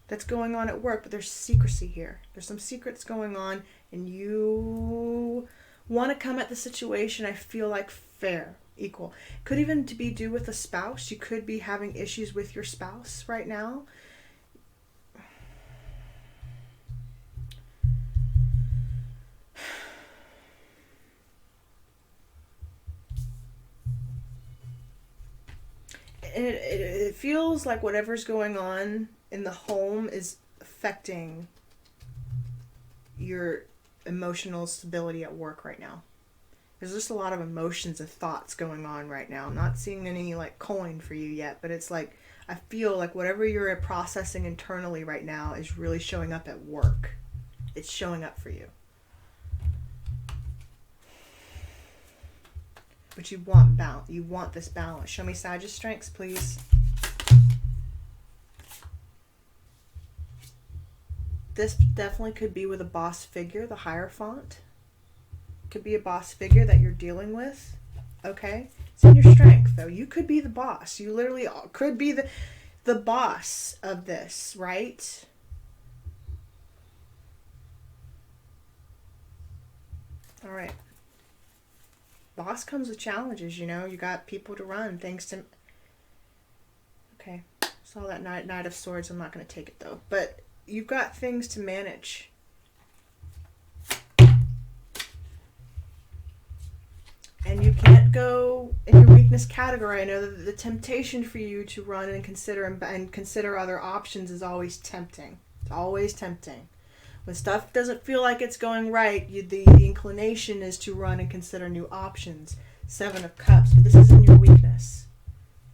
that's going on at work, but there's secrecy here. There's some secrets going on, and you want to come at the situation, I feel like, fair. Equal. Could even be do with a spouse. You could be having issues with your spouse right now. It feels like whatever's going on in the home is affecting your emotional stability at work right now. There's just a lot of emotions and thoughts going on right now. I'm not seeing any like coin for you yet, but it's like I feel like whatever you're processing internally right now is really showing up at work. It's showing up for you. But you want balance. You want this balance. Show me Sag's strengths, please. This definitely could be with a boss figure, the Hierophant. Could be a boss figure that you're dealing with. Okay? It's in your strength, though. You could be the boss. You literally could be the boss of this, right? All right. Boss comes with challenges, you know. You got people to run, things to... Okay. Saw that Knight of Swords. I'm not going to take it, though. But you've got things to manage. And you can't go in your weakness category. I know that the temptation for you to run and consider other options is always tempting. It's always tempting. When stuff doesn't feel like it's going right, the inclination is to run and consider new options. 7 of Cups, but this isn't your weakness.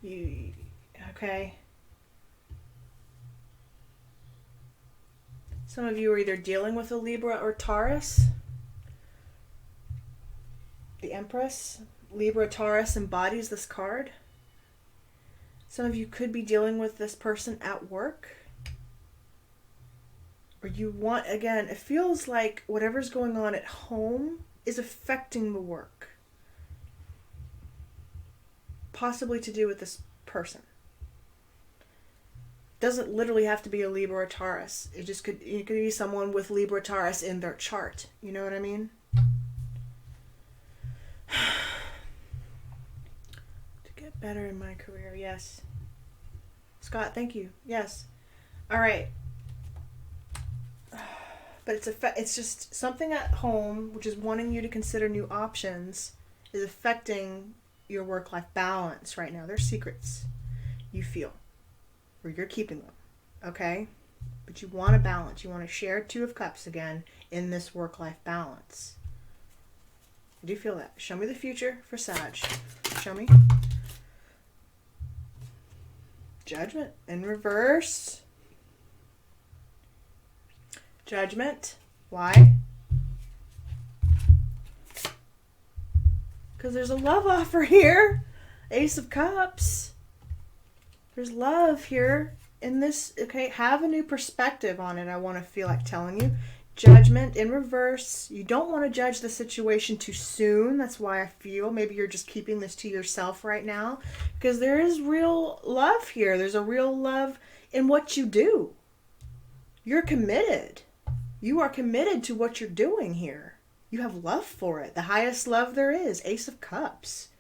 Okay? Some of you are either dealing with a Libra or Taurus. The Empress. Libra, Taurus embodies this card. Some of you could be dealing with this person at work. Or you want, again, it feels like whatever's going on at home is affecting the work. Possibly to do with this person. Doesn't literally have to be a Libra or Taurus. It could be someone with Libra or Taurus in their chart. You know what I mean? To get better in my career, yes. Scott, thank you. Yes. All right. But it's just something at home, which is wanting you to consider new options, is affecting your work-life balance right now. There's secrets you feel, or you're keeping them, okay? But you want to balance. You want to share 2 of Cups again in this work-life balance. I do feel that. Show me the future for Sag. Show me. Judgment in reverse. Judgment. Why? Because there's a love offer here. Ace of Cups. There's love here in this. Okay, have a new perspective on it. I want to feel like telling you. Judgment in reverse. You don't want to judge the situation too soon. That's why I feel maybe you're just keeping this to yourself right now. Because there is real love here. There's a real love in what you do. You're committed. You are committed to what you're doing here. You have love for it. The highest love there is. Ace of Cups.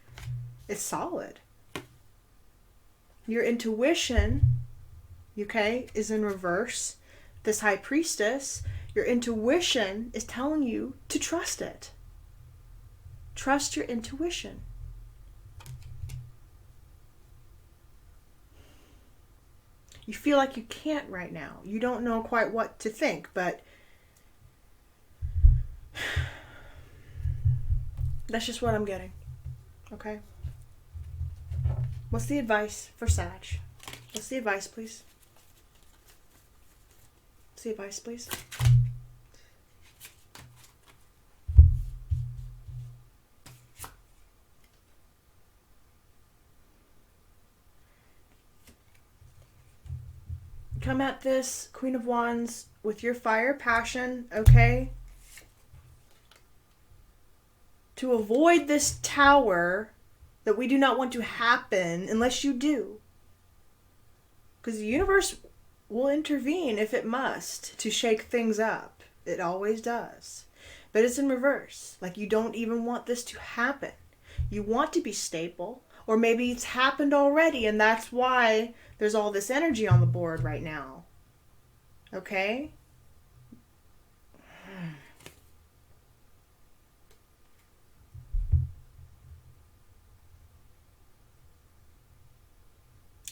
It's solid. Your intuition, okay, is in reverse. This High Priestess, your intuition is telling you to trust it. Trust your intuition. You feel like you can't right now. You don't know quite what to think, but that's just what I'm getting. Okay? What's the advice for Sag? What's the advice, please? What's the advice, please? Come at this, Queen of Wands, with your fire passion, okay? To avoid this Tower that we do not want to happen unless you do. Because the universe will intervene if it must to shake things up. It always does. But it's in reverse. Like you don't even want this to happen. You want to be stable. Or maybe it's happened already and that's why there's all this energy on the board right now. Okay?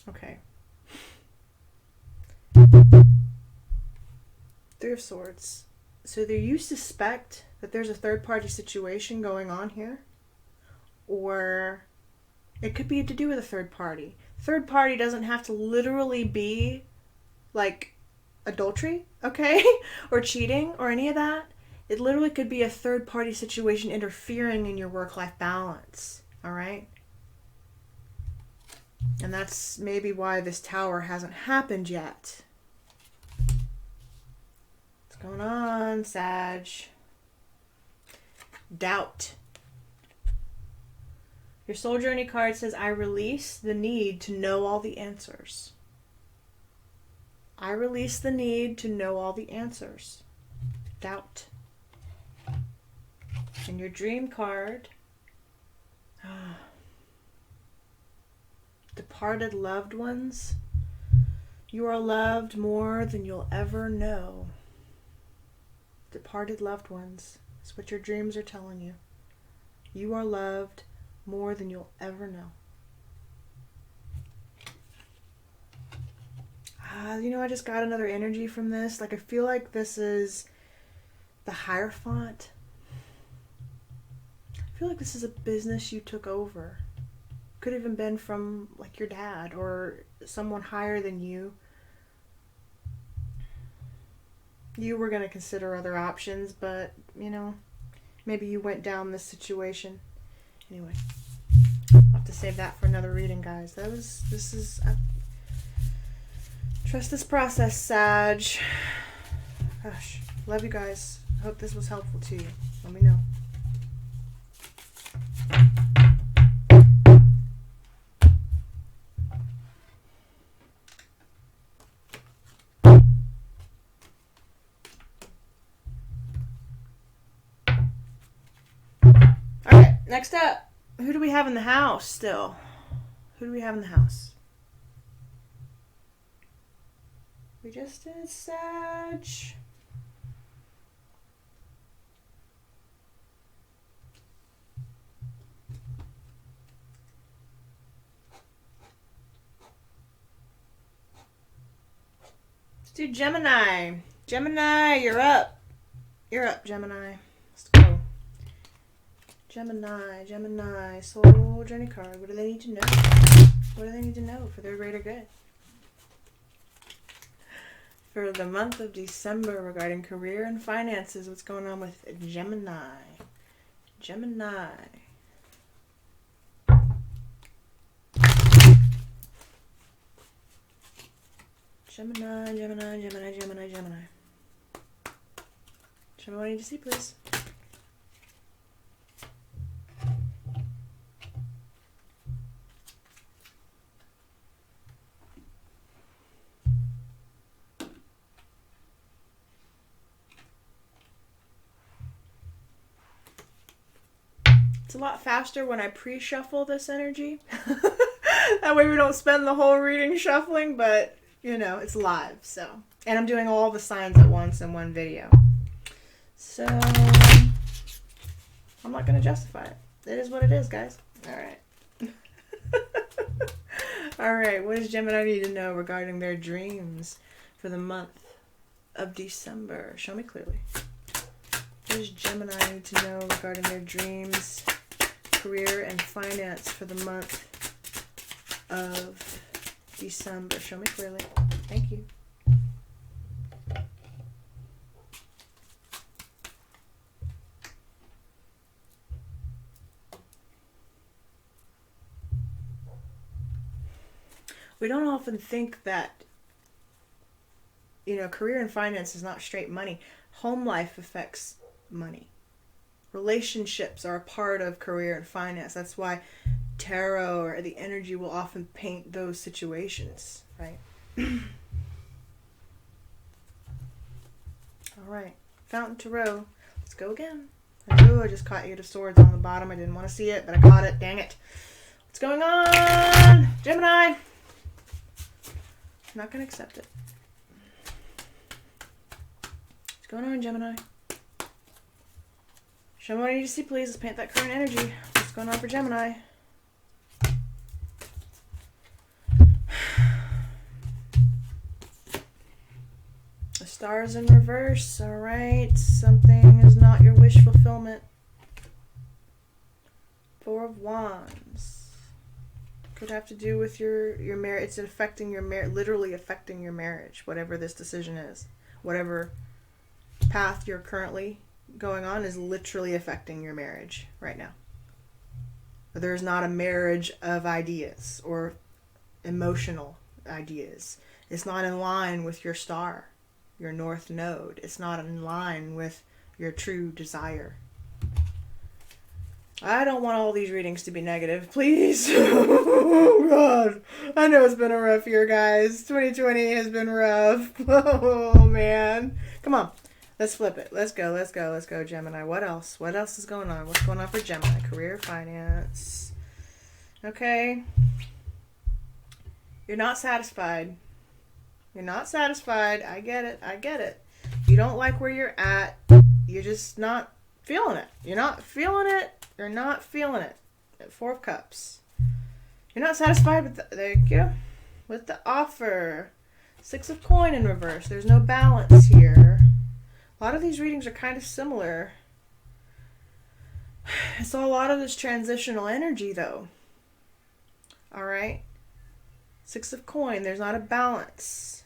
Okay. 3 of Swords. So either you suspect that there's a third-party situation going on here, or it could be to do with a third party. Third party doesn't have to literally be like adultery, okay? Or cheating or any of that. It literally could be a third-party situation interfering in your work-life balance, all right? And that's maybe why this Tower hasn't happened yet. What's going on, Sag? Doubt. Your Soul Journey card says, I release the need to know all the answers. I release the need to know all the answers. Doubt. And your Dream card, departed loved ones. You are loved more than you'll ever know. Departed loved ones. That's what your dreams are telling you. You are loved more than you'll ever know. You know, I just got another energy from this. Like, I feel like this is The Hierophant. I feel like this is a business you took over. Could have even been from like your dad or someone higher than you. You were going to consider other options, but, you know, maybe you went down this situation. Anyway, I'll have to save that for another reading, guys. Trust this process, Sag. Gosh, love you guys. Hope this was helpful to you. Let me know. Okay, next up. Who do we have in the house still? Who do we have in the house? We just did Sag. Let's do Gemini. Gemini, you're up. You're up, Gemini. Let's go. Gemini, soul journey card. What do they need to know? What do they need to know for their greater good? For the month of December regarding career and finances, what's going on with Gemini? Gemini. Gemini. Show me what I need to see, please. It's a lot faster when I pre-shuffle this energy. That way we don't spend the whole reading shuffling, but, you know, it's live, so. And I'm doing all the signs at once in one video. So, I'm not going to justify it. It is what it is, guys. All right. All right, what does Gemini need to know regarding their dreams for the month of December? Show me clearly. What does Gemini need to know regarding their dreams, career, and finance for the month of December? Show me clearly. Thank you. We don't often think that, you know, career and finance is not straight money. Home life affects money. Relationships are a part of career and finance. That's why tarot or the energy will often paint those situations, right? All right, Fountain Tarot. Let's go again. Oh, I just caught Eight of Swords on the bottom. I didn't want to see it, but I caught it. Dang it. What's going on, Gemini? I'm not going to accept it. What's going on, Gemini? Show me what I need to see, please. Let's paint that current energy. What's going on for Gemini? The stars in reverse. All right. Something is not your wish fulfillment. Four of Wands. Could have to do with your marriage. It's affecting your marriage, literally affecting your marriage, whatever this decision is. Whatever path you're currently going on is literally affecting your marriage right now. There's not a marriage of ideas or emotional ideas. It's not in line with your star, your north node. It's not in line with your true desire. I don't want all these readings to be negative, please. Oh, God. I know it's been a rough year, guys. 2020 has been rough. Oh, man. Come on. Let's flip it. Let's go, let's go, let's go, Gemini. What else? What else is going on? What's going on for Gemini? Career, finance. Okay. You're not satisfied. You're not satisfied. I get it. I get it. You don't like where you're at. You're just not feeling it. You're not feeling it. You're not feeling it. Four of Cups. You're not satisfied with the, there you go, with the offer. Six of Coin in reverse. There's no balance here. A lot of these readings are kind of similar. So a lot of this transitional energy, though. All right. Six of Coin. There's not a balance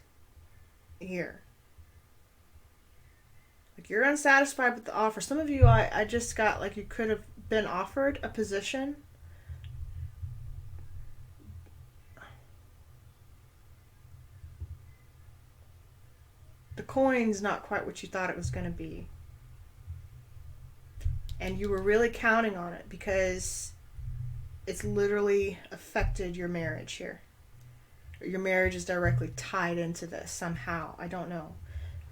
here. Like, you're unsatisfied with the offer. Some of you, I just got like you could have been offered a position. The coin's not quite what you thought it was going to be. And you were really counting on it because it's literally affected your marriage here. Your marriage is directly tied into this somehow. I don't know.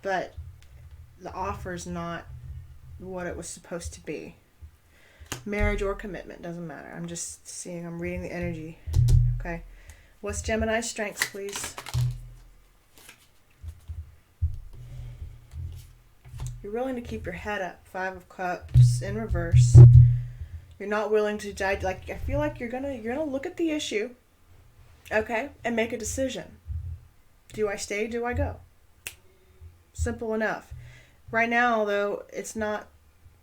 But the offer's not what it was supposed to be. Marriage or commitment, doesn't matter. I'm just seeing, I'm reading the energy. Okay. What's Gemini's strengths, please? You're willing to keep your head up. Five of Cups in reverse. You're not willing to die. Like, I feel like you're gonna look at the issue, okay, and make a decision. Do I stay? Do I go? Simple enough. Right now, though, it's not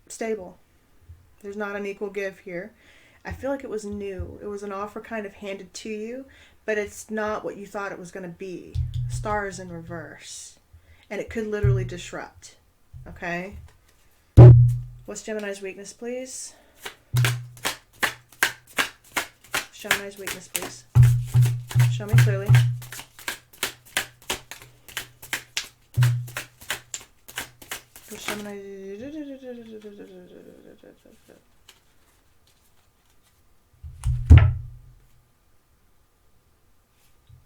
stable. There's not an equal give here. I feel like it was new. It was an offer kind of handed to you, but it's not what you thought it was going to be. Stars in reverse. And it could literally disrupt. Okay? What's Gemini's weakness, please? Gemini's weakness, please. Show me clearly. What's Gemini?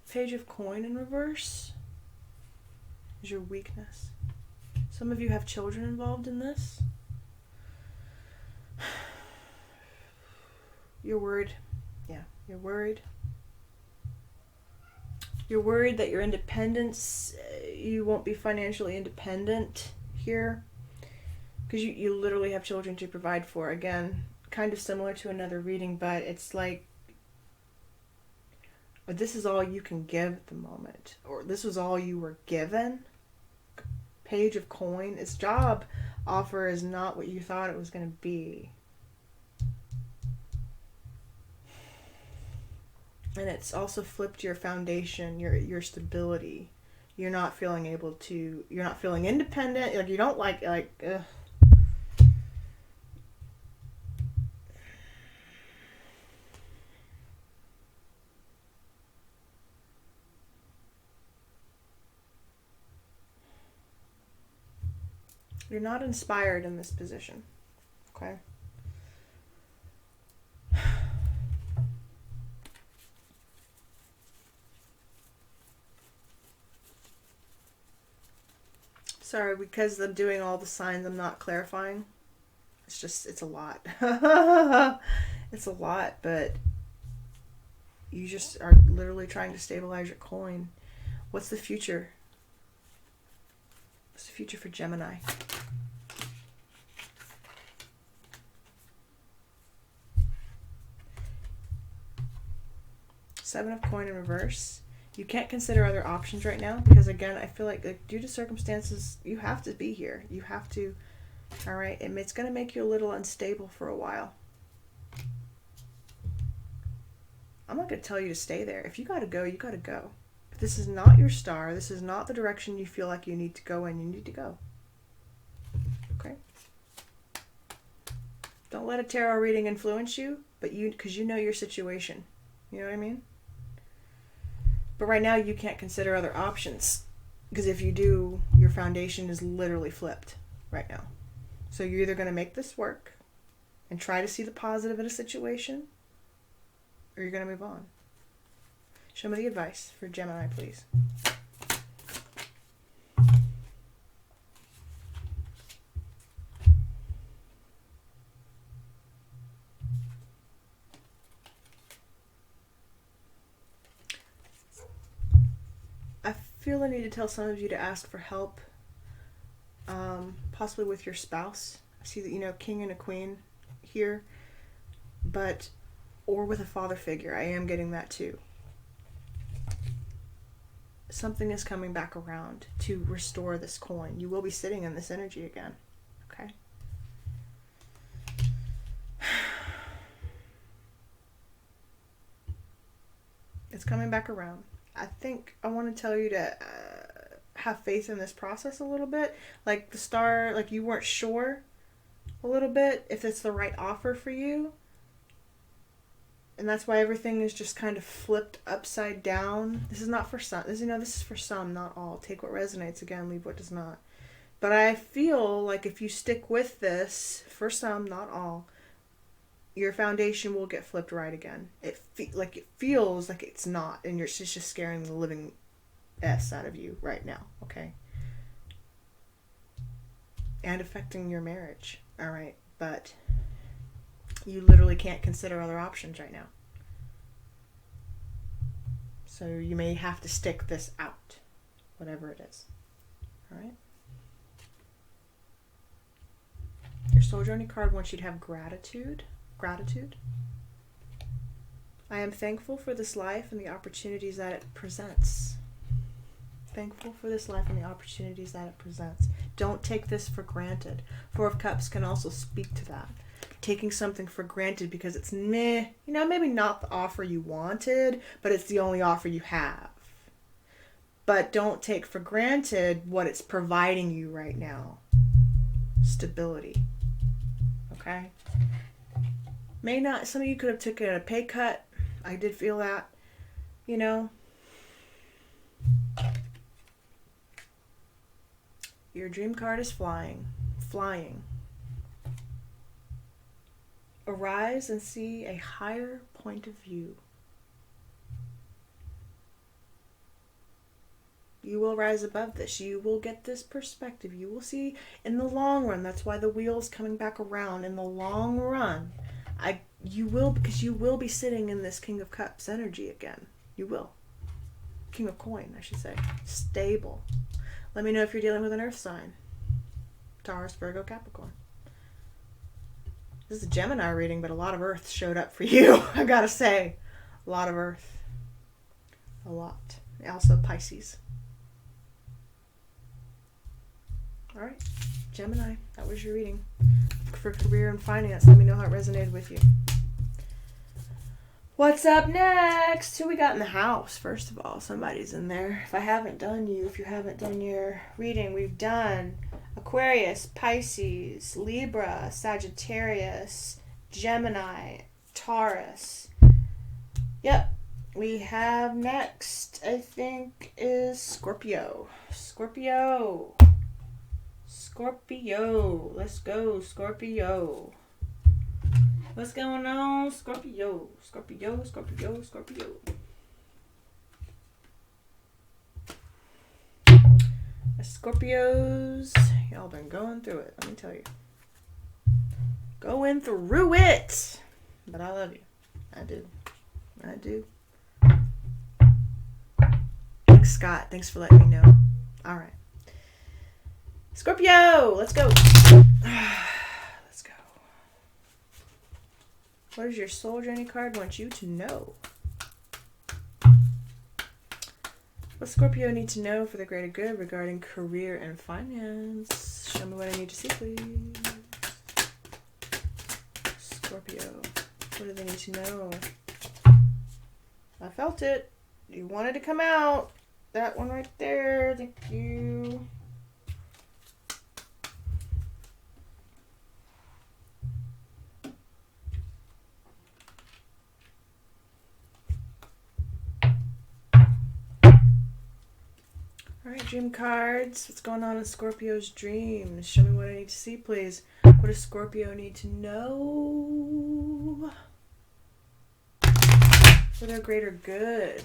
Page of Coin in reverse is your weakness. Some of you have children involved in this. You're worried. Yeah, you're worried. You're worried that your independence, you won't be financially independent here. Because you literally have children to provide for. Again, kind of similar to another reading, but it's like, this is all you can give at the moment. Or this was all you were given. Page of Coin. Its job offer is not what you thought it was going to be. And it's also flipped your foundation, your stability. You're not feeling able to, you're not feeling independent. Like, you don't like ugh. You're not inspired in this position. Okay? Sorry, because I'm doing all the signs, I'm not clarifying. It's just, it's a lot. It's a lot, but you just are literally trying to stabilize your coin. What's the future? What's the future for Gemini? Seven of Coin in reverse. You can't consider other options right now because, again, I feel like due to circumstances, you have to be here. You have to, all right? It's going to make you a little unstable for a while. I'm not going to tell you to stay there. If you got to go, you got to go. If this is not your star, this is not the direction you feel like you need to go in, you need to go. Okay? Don't let a tarot reading influence you, but because you know your situation. You know what I mean? But right now, you can't consider other options. Because if you do, your foundation is literally flipped right now. So you're either going to make this work and try to see the positive in a situation, or you're going to move on. Show me the advice for Gemini, please. I feel I need to tell some of you to ask for help, possibly with your spouse. I see that, King and a Queen here, or with a father figure. I am getting that too. something is coming back around to restore this coin. You will be sitting in this energy again. Okay? It's coming back around. I think I want to tell you to have faith in this process a little bit. Like the star, like you weren't sure a little bit if it's the right offer for you. And that's why everything is just kind of flipped upside down. This is not for some. This is for some, not all. Take what resonates, again, leave what does not. But I feel like if you stick with this, for some, not all, your foundation will get flipped right again. It feels like it's not, and it's just scaring the living S out of you right now, okay? And affecting your marriage, all right? But you literally can't consider other options right now. So you may have to stick this out, whatever it is, all right? Your soul journey card wants you to have gratitude. Gratitude. I am thankful for this life and the opportunities that it presents. Thankful for this life and the opportunities that it presents. Don't take this for granted. Four of Cups can also speak to that. Taking something for granted because it's meh, maybe not the offer you wanted, but it's the only offer you have. But don't take for granted what it's providing you right now. Stability. Okay? Some of you could have taken a pay cut. I did feel that, Your dream card is flying. Flying. Arise and see a higher point of view. You will rise above this. You will get this perspective. You will see in the long run. That's why the wheel's coming back around. In the long run, because you will be sitting in this King of Cups energy again. You will. King of Coin, I should say. Stable. Let me know if you're dealing with an earth sign. Taurus, Virgo, Capricorn. This is a Gemini reading, but a lot of earth showed up for you. I gotta say. A lot of earth. A lot. Also Pisces. Alright. Gemini, that was your reading. For career and finance, let me know how it resonated with you. What's up next? Who we got in the house? First of all, somebody's in there. If you haven't done your reading, we've done Aquarius, Pisces, Libra, Sagittarius, Gemini, Taurus. Yep. We have next, I think, is Scorpio. Scorpio. Let's go, Scorpio. What's going on, Scorpio? Scorpio. The Scorpios, y'all been going through it, let me tell you. Going through it! But I love you. I do. Thanks, Scott. Thanks for letting me know. Alright. Scorpio! Let's go. Let's go. What does your soul journey card want you to know? What Scorpio need to know for the greater good regarding career and finance? Show me what I need to see, please. Scorpio. What do they need to know? I felt it. You wanted to come out. That one right there. Thank you. Alright, dream cards. What's going on in Scorpio's dreams? Show me what I need to see, please. What does Scorpio need to know for their greater good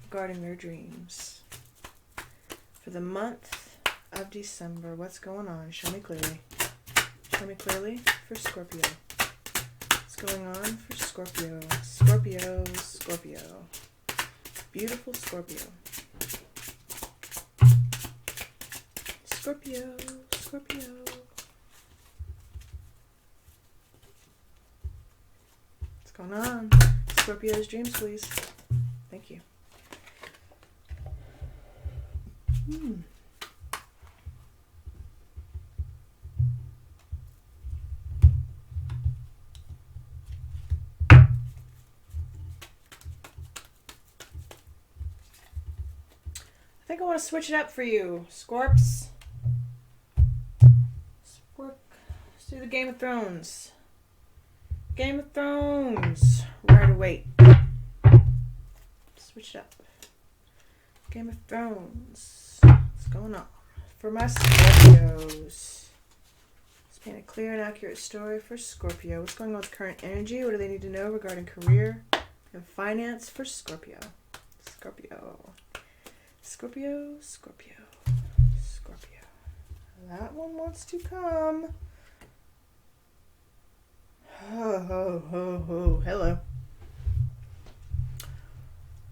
regarding their dreams? For the month of December, what's going on? Show me clearly. Show me clearly for Scorpio. What's going on for Scorpio? Scorpio. Beautiful Scorpio. Scorpio. What's going on? Scorpio's dreams, please. Thank you. think I want to switch it up for you, Scorps. Let's do the Game of Thrones. Game of Thrones. Rider Waite. Switch it up. Game of Thrones. What's going on? For my Scorpios. Let's paint a clear and accurate story for Scorpio. What's going on with current energy? What do they need to know regarding career and finance for Scorpio? Scorpio. Scorpio, Scorpio, Scorpio. That one wants to come. Ho, ho, ho, ho. Hello.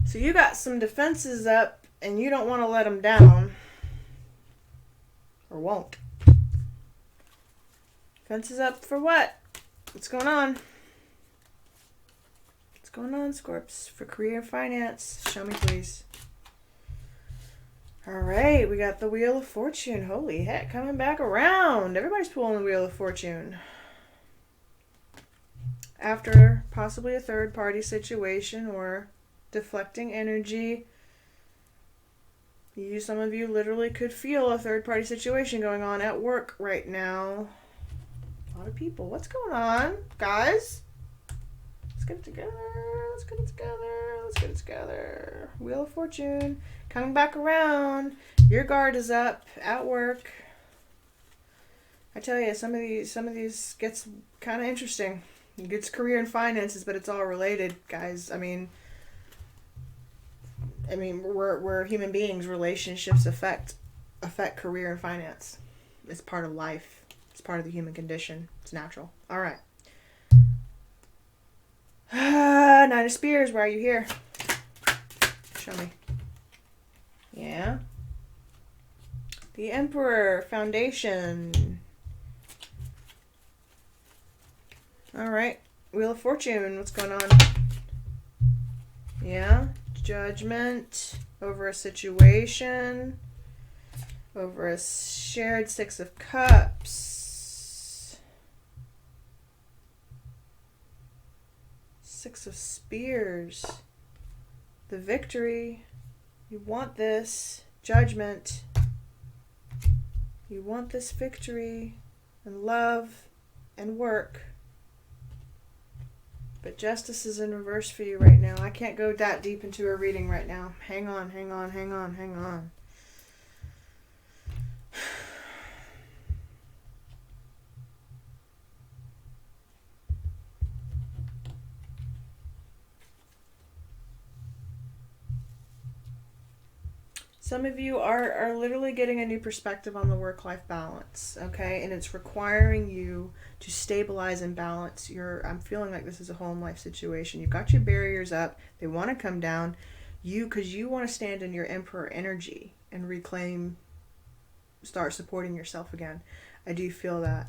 So you got some defenses up and you don't want to let them down. Or won't. Defenses up for what? What's going on? What's going on, Scorps? For career and finance. Show me, please. Alright, we got the Wheel of Fortune. Holy heck, coming back around. Everybody's pulling the Wheel of Fortune. After possibly a third-party situation or deflecting energy, some of you literally could feel a third-party situation going on at work right now. A lot of people. What's going on, guys? Let's get it together. Let's get it together. Let's get it together. Wheel of Fortune coming back around. Your guard is up at work. I tell you, some of these gets kind of interesting. It gets career and finances, but it's all related, guys. I mean, we're human beings. Relationships affect career and finance. It's part of life. It's part of the human condition. It's natural. All right. Nine of Spears, why are you here? Show me. Yeah. The Emperor, Foundation. Alright. Wheel of Fortune, what's going on? Yeah. Judgment over a situation. Over a shared Six of Cups. Six of Spears. The victory. You want this. Judgment. You want this victory and love and work. But justice is in reverse for you right now. I can't go that deep into a reading right now. Hang on, hang on, hang on, hang on. Some of you are literally getting a new perspective on the work-life balance, okay? And it's requiring you to stabilize and balance I'm feeling like this is a home life situation. You've got your barriers up. They want to come down. Because you want to stand in your Emperor energy and start supporting yourself again. I do feel that.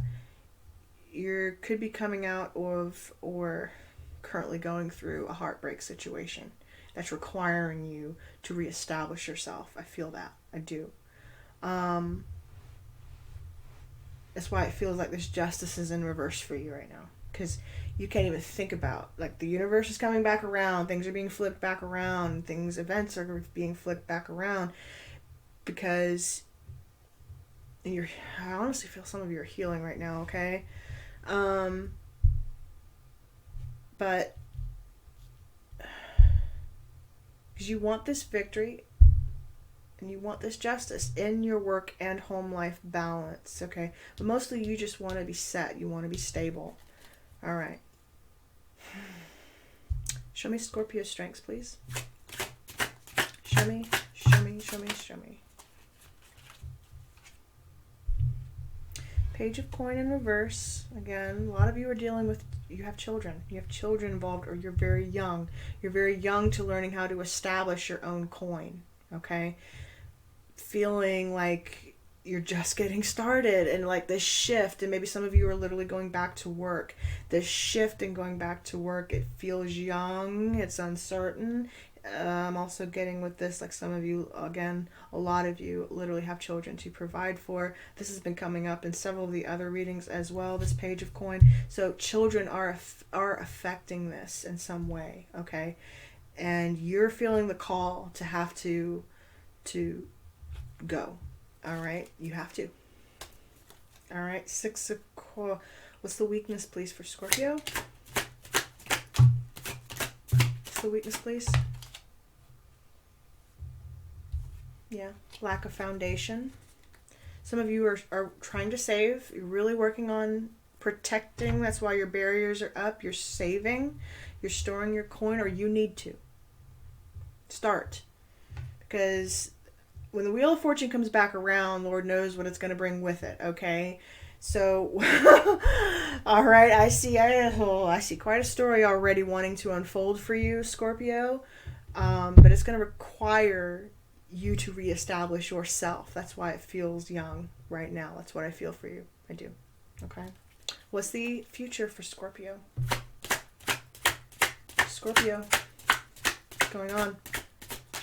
You could be coming out of or currently going through a heartbreak situation that's requiring you to reestablish yourself. I feel that. I do. That's why it feels like this justice is in reverse for you right now. Because you can't even think about, like, the universe is coming back around. Things are being flipped back around. Events are being flipped back around. Because I honestly feel some of you are healing right now, okay? But because you want this victory and you want this justice in your work and home life balance, okay? But mostly you just want to be set. You want to be stable. All right. Show me Scorpio strengths, please. Show me, show me, show me, show me. Page of Coin in reverse. Again, a lot of you are dealing with, you have children. You have children involved, or you're very young. You're very young to learning how to establish your own coin, okay? Feeling like you're just getting started, and like this shift, and maybe some of you are literally going back to work. This shift and going back to work, it feels young, it's uncertain. I'm also getting with this, like some of you, again, a lot of you literally have children to provide for. This has been coming up in several of the other readings as well, this Page of Coin. So children are affecting this in some way, okay? And you're feeling the call to have to go. All right, you have to. All right, Six of Coins. What's the weakness, please, for Scorpio? What's the weakness, please? Yeah, lack of foundation. Some of you are trying to save. You're really working on protecting. That's why your barriers are up. You're saving. You're storing your coin, or you need to. Start. Because when the Wheel of Fortune comes back around, Lord knows what it's going to bring with it, okay? So, all right, I see quite a story already wanting to unfold for you, Scorpio. But it's going to require you to reestablish yourself. That's why it feels young right now. That's what I feel for you. I do. Okay. What's the future for Scorpio? Scorpio. What's going on?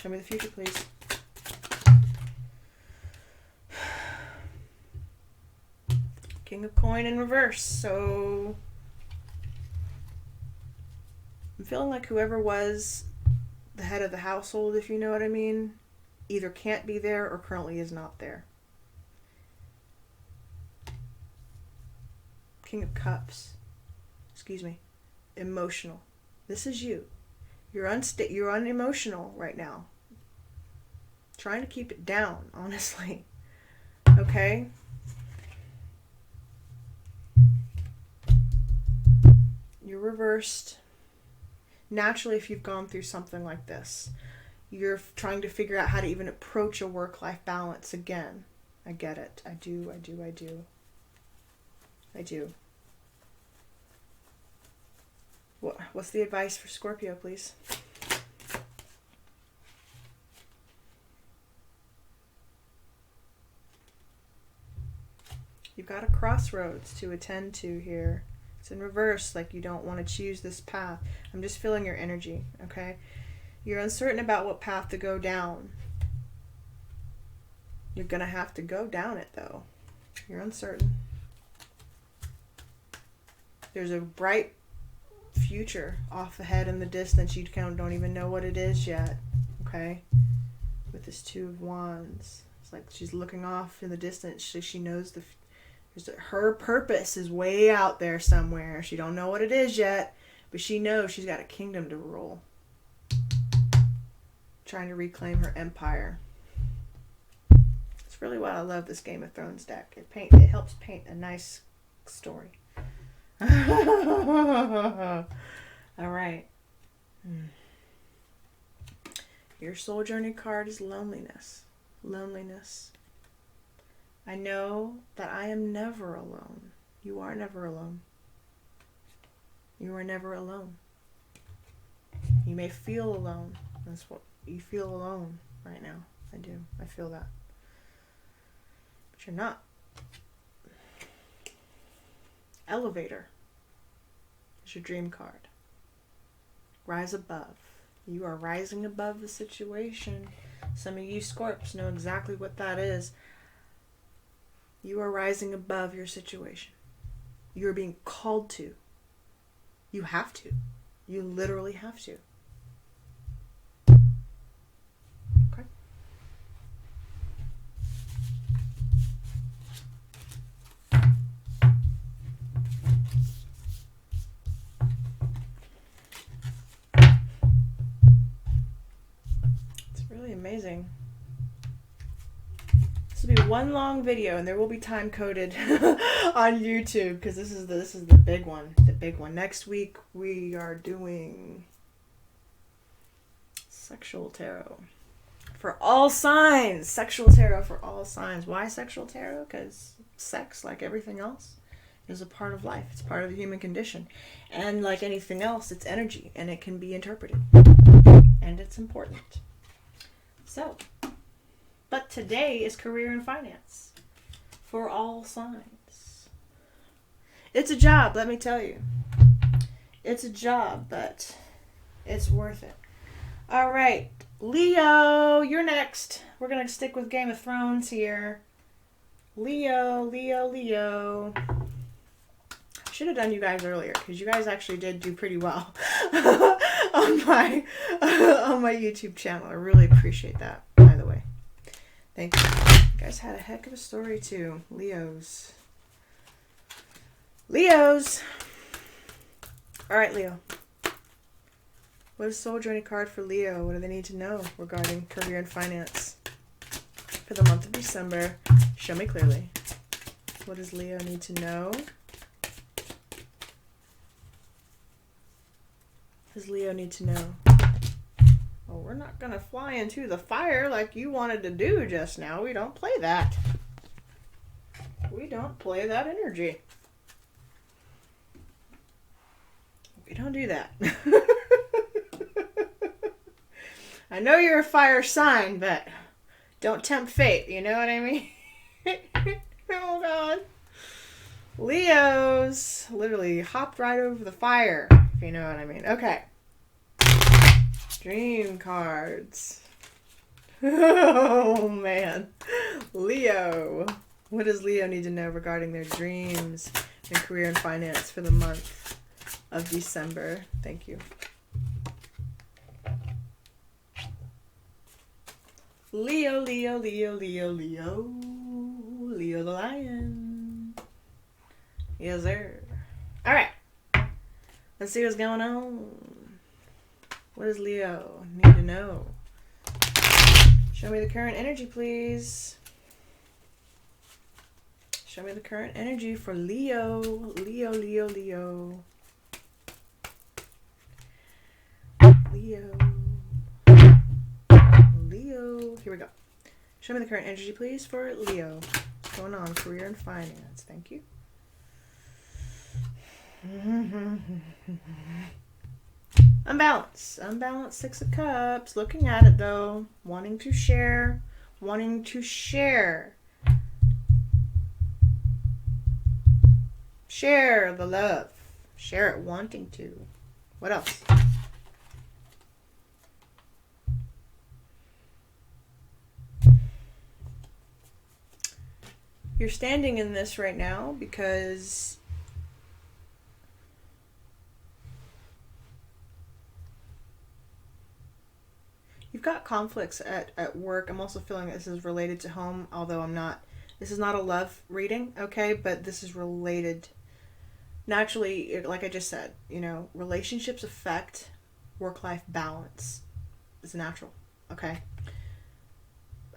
Show me the future, please. King of Coin in reverse. So I'm feeling like whoever was the head of the household, if you know what I mean, either can't be there or currently is not there. King of Cups. Excuse me. Emotional. This is you. You're unemotional right now. Trying to keep it down, honestly. Okay? You're reversed. Naturally, if you've gone through something like this, you're trying to figure out how to even approach a work-life balance again. I get it. I do. What's the advice for Scorpio, please? You've got a crossroads to attend to here. It's in reverse, like you don't want to choose this path. I'm just feeling your energy, okay? You're uncertain about what path to go down. You're going to have to go down it, though. You're uncertain. There's a bright future off ahead in the distance. You kind of don't even know what it is yet, okay? With this Two of Wands. It's like she's looking off in the distance. She knows her purpose is way out there somewhere. She don't know what it is yet, but she knows she's got a kingdom to rule. Trying to reclaim her empire. It's really why I love this Game of Thrones deck. It helps paint a nice story. All right. Your soul journey card is loneliness. Loneliness. I know that I am never alone. You are never alone. You are never alone. You may feel alone. That's what you feel, alone right now. I do. I feel that. But you're not. Elevator is your dream card. Rise above. You are rising above the situation. Some of you Scorps know exactly what that is. You are rising above your situation. You are being called to. You have to. You literally have to. Okay. It's really amazing. This will be one long video, and there will be time coded on YouTube because this is the big one. The big one. Next week we are doing sexual tarot for all signs. Sexual tarot for all signs. Why sexual tarot? Because sex, like everything else, is a part of life. It's part of the human condition, and like anything else, it's energy, and it can be interpreted, and it's important. So. But today is career and finance for all signs. It's a job, let me tell you. It's a job, but it's worth it. All right, Leo, you're next. We're going to stick with Game of Thrones here. Leo. I should have done you guys earlier because you guys actually did do pretty well on my YouTube channel. I really appreciate that, by the way. Thank you. guys had a heck of a story too. Leos. Leos! Alright, Leo. What is Soul Journey card for Leo? What do they need to know regarding career and finance for the month of December? Show me clearly. What does Leo need to know? What does Leo need to know? Oh, we're not going to fly into the fire like you wanted to do just now. We don't play that. We don't play that energy. We don't do that. I know you're a fire sign, but don't tempt fate. You know what I mean? Oh, God. Leos literally hopped right over the fire, if you know what I mean. Okay. Dream cards. Oh, man. Leo. What does Leo need to know regarding their dreams and career and finance for the month of December? Thank you. Leo, Leo, Leo, Leo, Leo. Leo the lion. Yes, sir. All right. Let's see what's going on. What does Leo need to know? Show me the current energy, please. Show me the current energy for Leo. Leo, Leo, Leo. Leo. Leo. Here we go. Show me the current energy, please, for Leo. What's going on? Career and finance. Thank you. Unbalance. Unbalance, Six of Cups. Looking at it, though. Wanting to share. Wanting to share. Share the love. Share it wanting to. What else? You're standing in this right now because you've got conflicts at work. I'm also feeling this is related to home, although I'm not. This is not a love reading, okay? But this is related. Naturally, like I just said, you know, relationships affect work-life balance. It's natural, okay?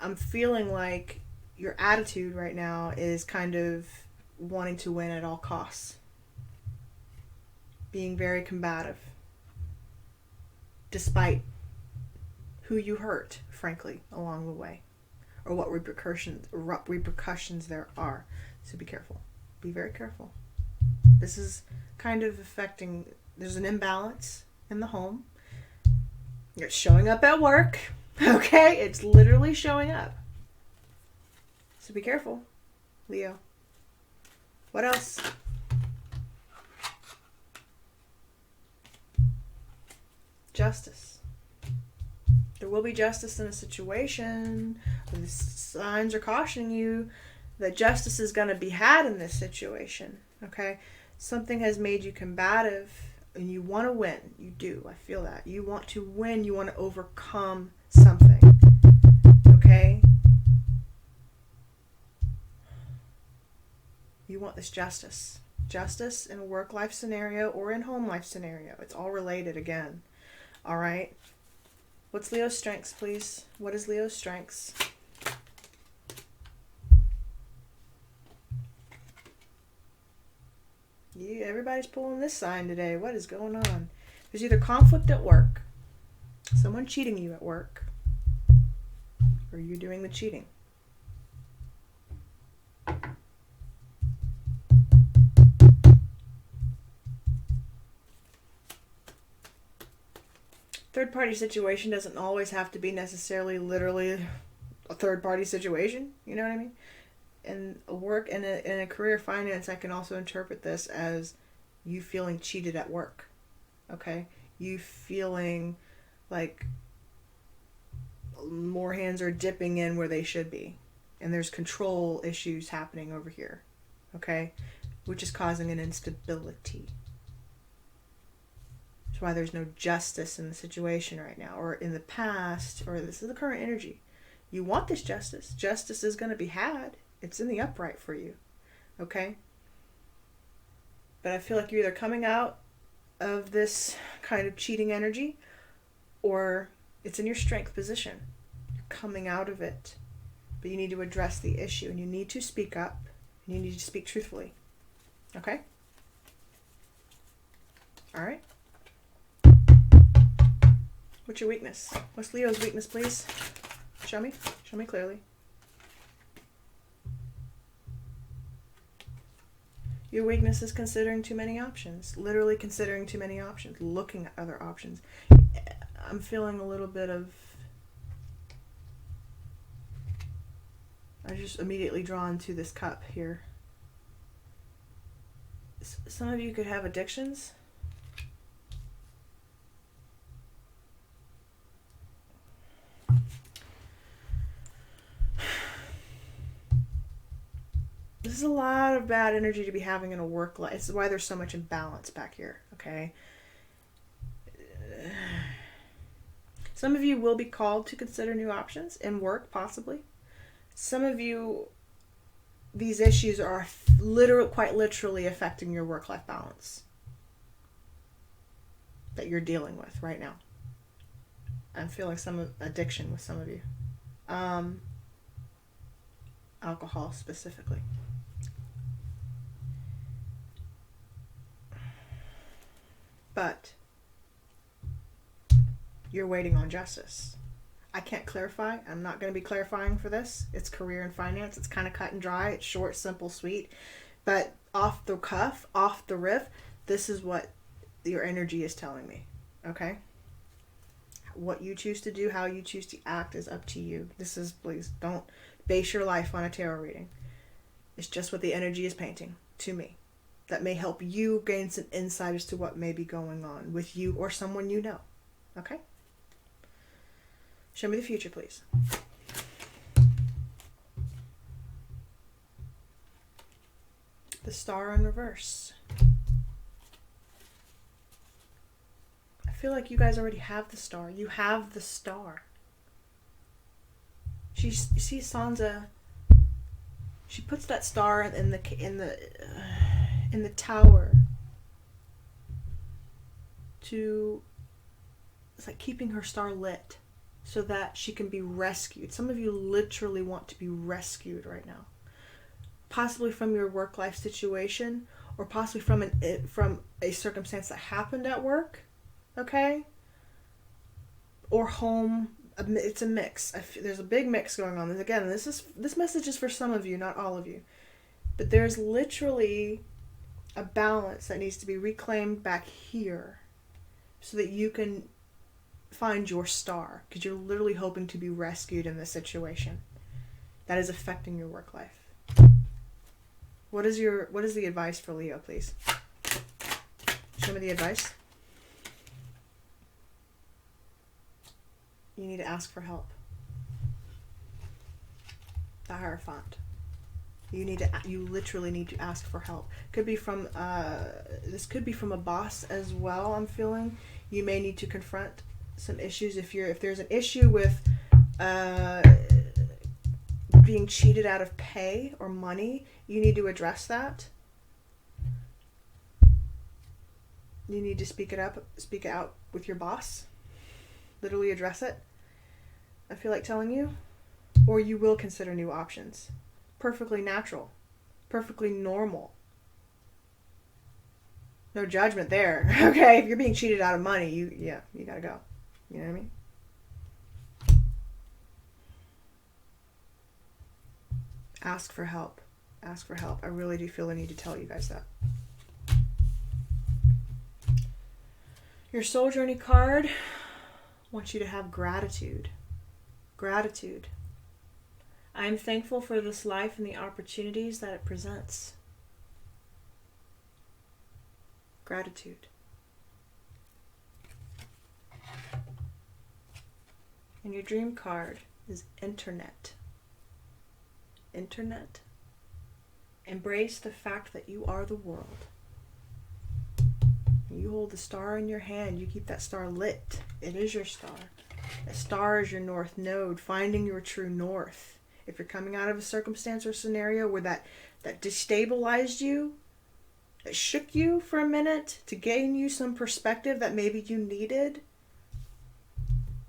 I'm feeling like your attitude right now is kind of wanting to win at all costs. Being very combative. Despite who you hurt, frankly, along the way. Or what repercussions there are. So be careful. Be very careful. This is kind of affecting, there's an imbalance in the home. It's showing up at work. Okay? It's literally showing up. So be careful, Leo. What else? Justice. There will be justice in a situation. The signs are cautioning you that justice is going to be had in this situation. Okay? Something has made you combative and you want to win. You do. I feel that. You want to win. You want to overcome something. Okay? You want this justice. Justice in a work-life scenario or in home life scenario. It's all related again. All right? What's Leo's strengths, please? What is Leo's strengths? Yeah, everybody's pulling this sign today. What is going on? There's either conflict at work, someone cheating you at work, or you're doing the cheating. Third-party situation doesn't always have to be necessarily literally a third-party situation. You know what I mean? In a work, in a career finance, I can also interpret this as you feeling cheated at work. Okay? You feeling like more hands are dipping in where they should be. And there's control issues happening over here. Okay? Which is causing an instability. That's why there's no justice in the situation right now, or in the past, or this is the current energy. You want this justice. Justice is going to be had. It's in the upright for you. Okay? But I feel like you're either coming out of this kind of cheating energy, or it's in your strength position. You're coming out of it. But you need to address the issue, and you need to speak up, and you need to speak truthfully. Okay? All right? What's your weakness? What's Leo's weakness, please? Show me. Show me clearly. Your weakness is considering too many options. Literally considering too many options. Looking at other options. I'm feeling a little bit of... I'm just immediately drawn to this cup here. Some of you could have addictions. This is a lot of bad energy to be having in a work life. This is why there's so much imbalance back here, okay? Some of you will be called to consider new options in work, possibly. Some of you, these issues are quite literally affecting your work-life balance that you're dealing with right now. I'm feeling some addiction with some of you. Alcohol specifically. But you're waiting on justice. I can't clarify. I'm not going to be clarifying for this. It's career and finance. It's kind of cut and dry. It's short, simple, sweet. But off the cuff, off the riff, this is what your energy is telling me. Okay? What you choose to do, how you choose to act is up to you. This is, please, don't base your life on a tarot reading. It's just what the energy is painting to me. That may help you gain some insight as to what may be going on with you or someone you know. Okay? Show me the future, please. The Star in reverse. I feel like you guys already have the Star. You have the Star. You see Sansa. She puts that star in the tower to, it's like keeping her star lit so that she can be rescued. Some of you literally want to be rescued right now, possibly from your work life situation, or possibly from a circumstance that happened at work, okay, or home. It's a mix. There's a big mix going on. And again, this message is for some of you, not all of you. But there's literally a balance that needs to be reclaimed back here so that you can find your star, because you're literally hoping to be rescued in this situation that is affecting your work life. What is the advice for Leo, please? Show me the advice. You need to ask for help. The Hierophant. You literally need to ask for help. Could be from this could be from a boss as well. I'm feeling you may need to confront some issues if there's an issue with being cheated out of pay or money. You need to address that. You need to speak it out with your boss. Literally address it. I feel like telling you. Or you will consider new options. Perfectly natural. Perfectly normal. No judgment there. Okay, if you're being cheated out of money, you gotta go. You know what I mean? Ask for help. Ask for help. I really do feel the need to tell you guys that. Your Soul Journey card wants you to have gratitude. Gratitude. I am thankful for this life and the opportunities that it presents. Gratitude. And your dream card is Internet. Internet. Embrace the fact that you are the world. You hold the star in your hand. You keep that star lit. It is your star. A star is your north node, finding your true north. If you're coming out of a circumstance or scenario where that destabilized you, that shook you for a minute to gain you some perspective that maybe you needed,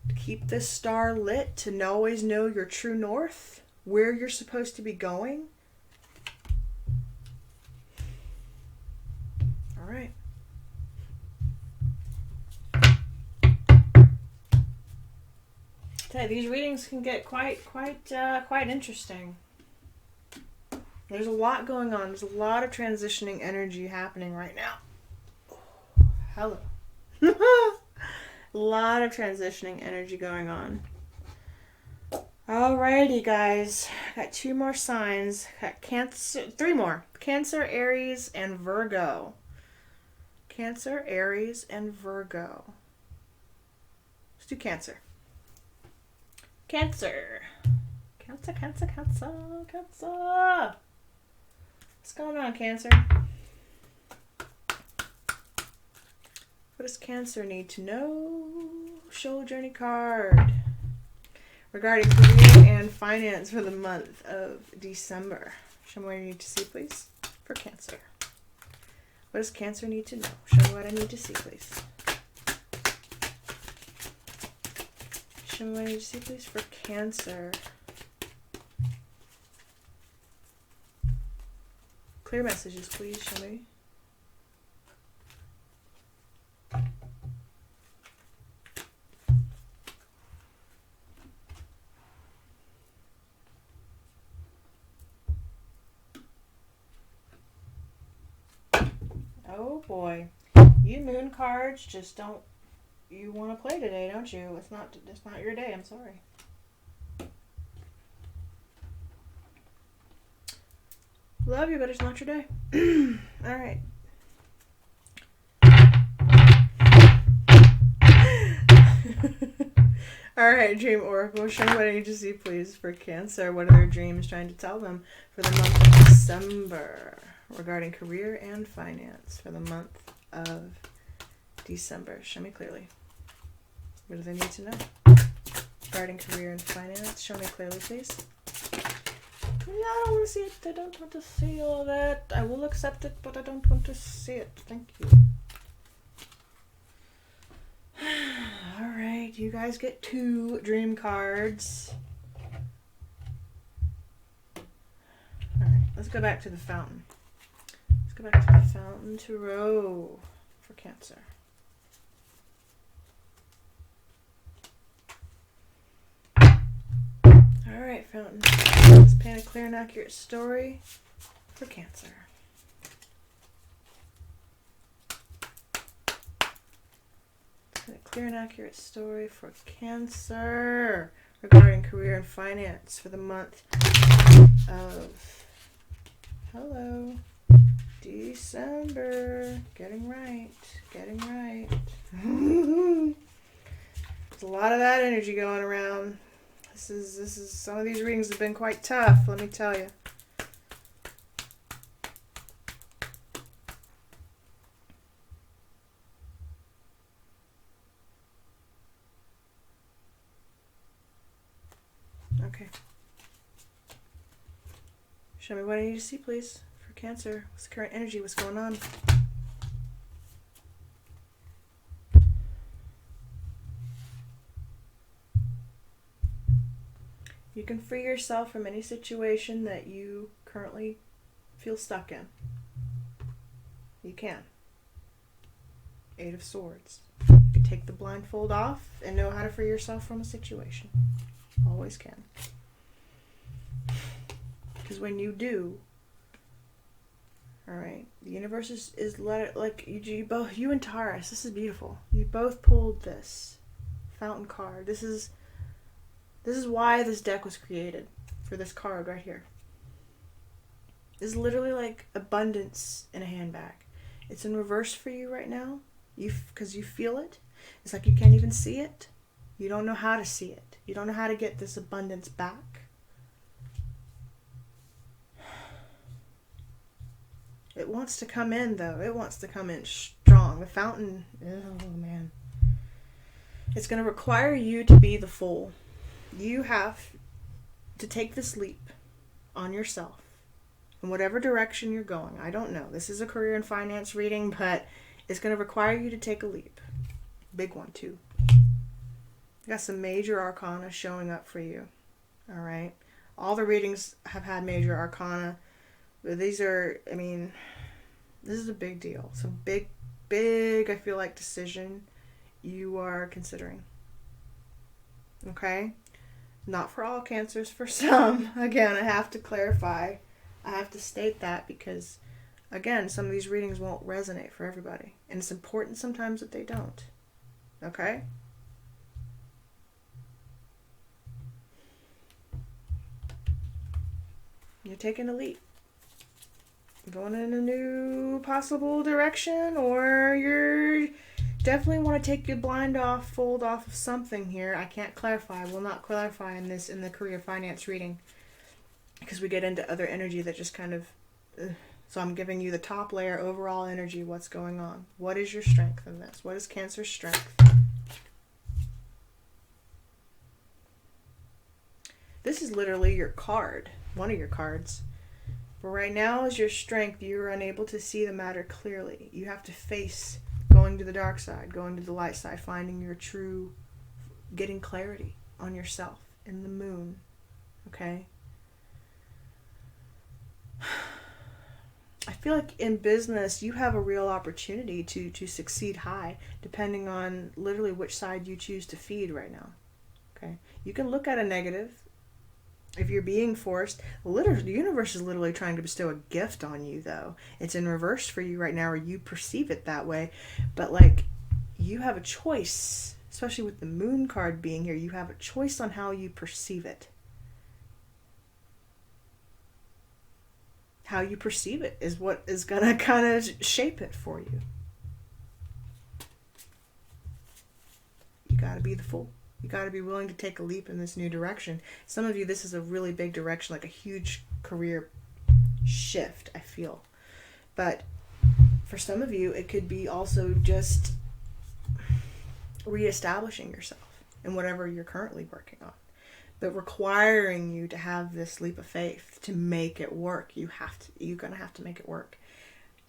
to keep this star lit, to always know your true north, where you're supposed to be going. All right. These readings can get quite interesting. There's a lot going on. There's a lot of transitioning energy happening right now. Hello. A lot of transitioning energy going on. Alrighty, guys. Got 2 more signs. Got Cancer, 3 more. Cancer, Aries, and Virgo. Cancer, Aries, and Virgo. Let's do Cancer. Cancer. Cancer. What's going on, Cancer? What does Cancer need to know? Soul Journey card. Regarding career and finance for the month of December. Show me what I need to see, please, for Cancer. What does Cancer need to know? Show me what I need to see, please. Show me what I need to see, please, for Cancer. Clear messages, please. Show me. Oh boy, you moon cards just don't. You want to play today, don't you? It's not your day. I'm sorry. Love you, but it's not your day. All right. All right, Dream Oracle. Show me what I need to see, please, for Cancer. What are their dreams trying to tell them for the month of December regarding career and finance for the month of December? Show me clearly. What do they need to know regarding career and finance? Show me clearly, please. I don't want to see it. I don't want to see all that. I will accept it, but I don't want to see it. Thank you. Alright, you guys get 2 dream cards. Alright, let's go back to the fountain. Let's go back to the fountain tarot for Cancer. Alright, fountain. Let's paint a clear and accurate story for Cancer. A clear and accurate story for Cancer regarding career and finance for the month of December. Getting right. There's a lot of that energy going around. This is some of these readings have been quite tough, let me tell you. Okay. Show me what I need to see, please, for Cancer. What's the current energy? What's going on? You can free yourself from any situation that you currently feel stuck in. You can. 8 of Swords. You can take the blindfold off and know how to free yourself from a situation. Always can. Because when you do, alright, the universe is like you both, you and Taurus, this is beautiful. You both pulled this fountain card. This is why this deck was created, for this card right here. This is literally like abundance in a handbag. It's in reverse for you right now, because you feel it. It's like you can't even see it. You don't know how to see it. You don't know how to get this abundance back. It wants to come in, though. It wants to come in strong. The fountain, oh man. It's going to require you to be the fool. You have to take this leap on yourself in whatever direction you're going. I don't know. This is a career and finance reading, but it's going to require you to take a leap. Big one, too. You got some major arcana showing up for you. All right. All the readings have had major arcana. But these are, I mean, this is a big deal. Some big, I feel like, decision you are considering. Okay? Not for all cancers, for some. Again, I have to clarify. I have to state that because, again, some of these readings won't resonate for everybody. And it's important sometimes that they don't. Okay? You're taking a leap. Going in a new possible direction, or you're definitely want to take your fold off of something here. I can't clarify. I will not clarify in the career finance reading because we get into other energy that just kind of... So I'm giving you the top layer, overall energy, what's going on. What is your strength in this? What is Cancer's strength? This is literally your card, one of your cards. But right now is your strength. You're unable to see the matter clearly. You have to face going to the dark side, going to the light side, finding your true, getting clarity on yourself in the moon. Okay? I feel like in business, you have a real opportunity to succeed high, depending on literally which side you choose to feed right now. Okay? You can look at a negative. If you're being forced, the universe is literally trying to bestow a gift on you, though. It's in reverse for you right now, or you perceive it that way. But, like, you have a choice, especially with the moon card being here. You have a choice on how you perceive it. How you perceive it is what is going to kind of shape it for you. You got to be the fool. You got to be willing to take a leap in this new direction. Some of you, this is a really big direction, like a huge career shift, I feel. But for some of you, it could be also just reestablishing yourself in whatever you're currently working on. But requiring you to have this leap of faith to make it work. You're going to have to make it work.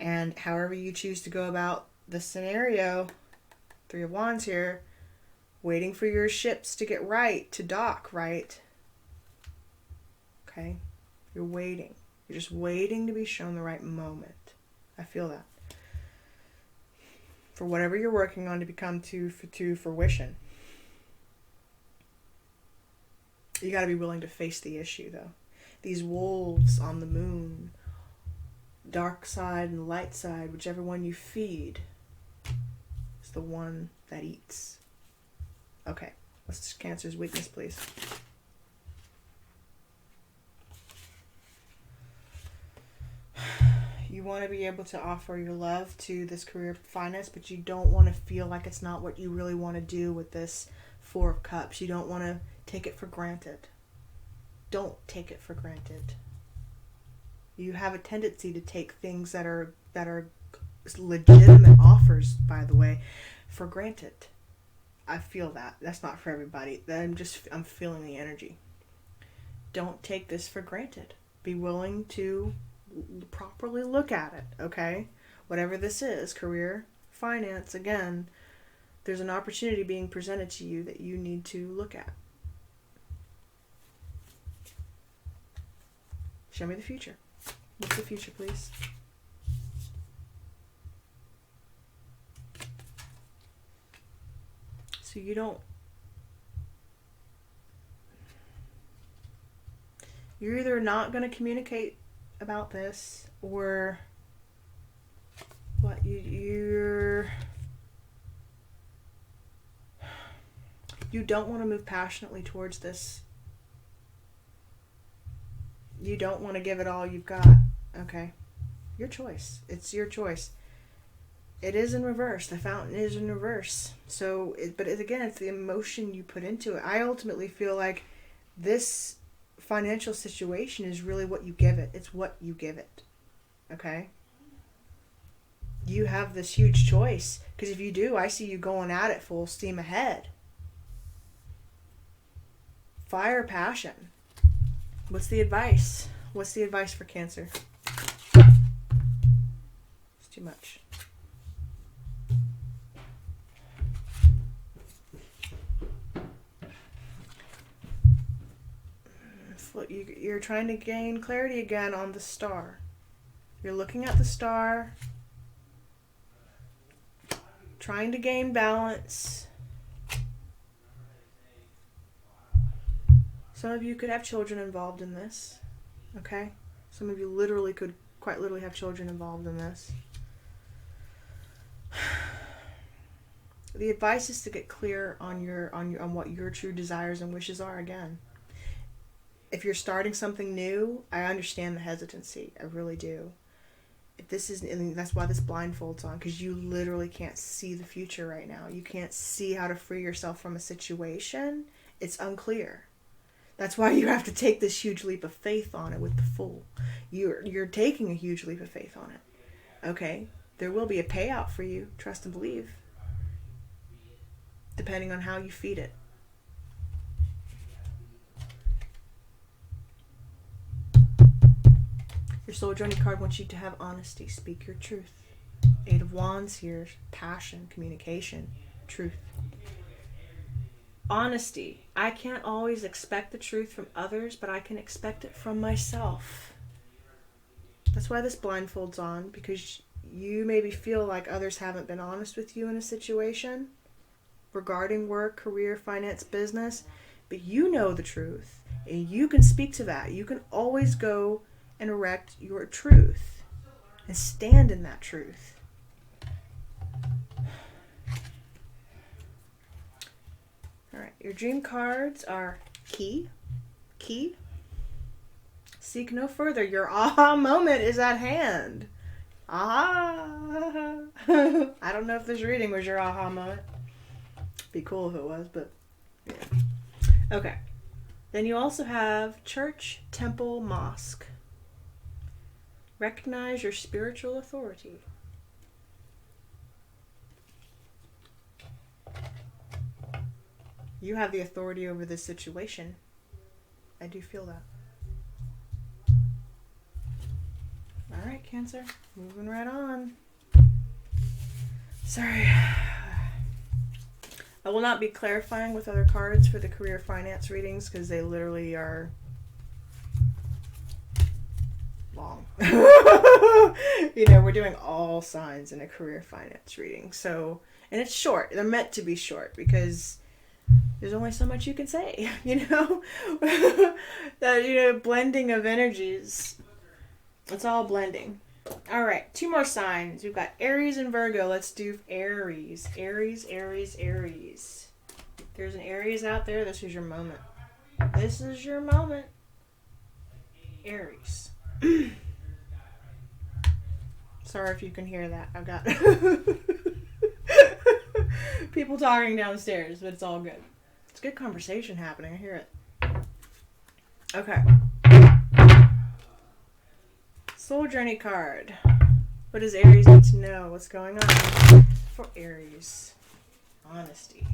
And however you choose to go about the scenario, 3 of Wands here, waiting for your ships to get right, to dock right. Okay? You're waiting. You're just waiting to be shown the right moment. I feel that. For whatever you're working on to become to fruition. You got to be willing to face the issue, though. These wolves on the moon, dark side and light side, whichever one you feed, is the one that eats. Okay, what's Cancer's weakness, please? You want to be able to offer your love to this career finance, but you don't want to feel like it's not what you really want to do with this 4 of Cups. You don't want to take it for granted. Don't take it for granted. You have a tendency to take things that are legitimate offers, by the way, for granted. I feel that. That's not for everybody. I'm feeling the energy. Don't take this for granted. Be willing to properly look at it, okay? Whatever this is, career, finance, again, there's an opportunity being presented to you that you need to look at. Show me the future. What's the future, please? So you're either not going to communicate about this, or what you don't want to move passionately towards this. You don't want to give it all you've got. Okay. Your choice. It's your choice. It is in reverse. The fountain is in reverse. So, again, it's the emotion you put into it. I ultimately feel like this financial situation is really what you give it. It's what you give it. Okay? You have this huge choice. Because if you do, I see you going at it full steam ahead. Fire, passion. What's the advice? What's the advice for Cancer? It's too much. You're trying to gain clarity again on the star. You're looking at the star, trying to gain balance. Some of you could have children involved in this, okay? Some of you literally could quite literally have children involved in this. The advice is to get clear on what your true desires and wishes are again. If you're starting something new, I understand the hesitancy. I really do. If this is, and that's why this blindfold's on, because you literally can't see the future right now. You can't see how to free yourself from a situation. It's unclear. That's why you have to take this huge leap of faith on it with the Fool. You're taking a huge leap of faith on it. Okay? There will be a payout for you. Trust and believe. Depending on how you feed it. Your Soul Journey card wants you to have honesty. Speak your truth. Eight of Wands here. Passion, communication, truth. Honesty. I can't always expect the truth from others, but I can expect it from myself. That's why this blindfold's on, because you maybe feel like others haven't been honest with you in a situation regarding work, career, finance, business, but you know the truth, and you can speak to that. You can always go and erect your truth and stand in that truth. All right, your dream cards are key. Seek no further. Your aha moment is at hand. Aha. I don't know if this reading was your aha moment. Be cool if it was, but yeah. Okay. Then you also have church, temple, mosque. Recognize your spiritual authority. You have the authority over this situation. I do feel that. All right, Cancer. Moving right on. Sorry. I will not be clarifying with other cards for the career finance readings because they literally are long. We're doing all signs in a career finance reading. So, and it's short. They're meant to be short because there's only so much you can say, that, blending of energies. It's all blending. All right, 2 more signs. We've got Aries and Virgo. Let's do Aries. Aries. There's an Aries out there. This is your moment. This is your moment. Aries. Sorry if you can hear that. I've got people talking downstairs, but it's all good. It's good conversation happening. I hear it. Okay. Soul Journey card. What does Aries need to know? What's going on for Aries? Honesty.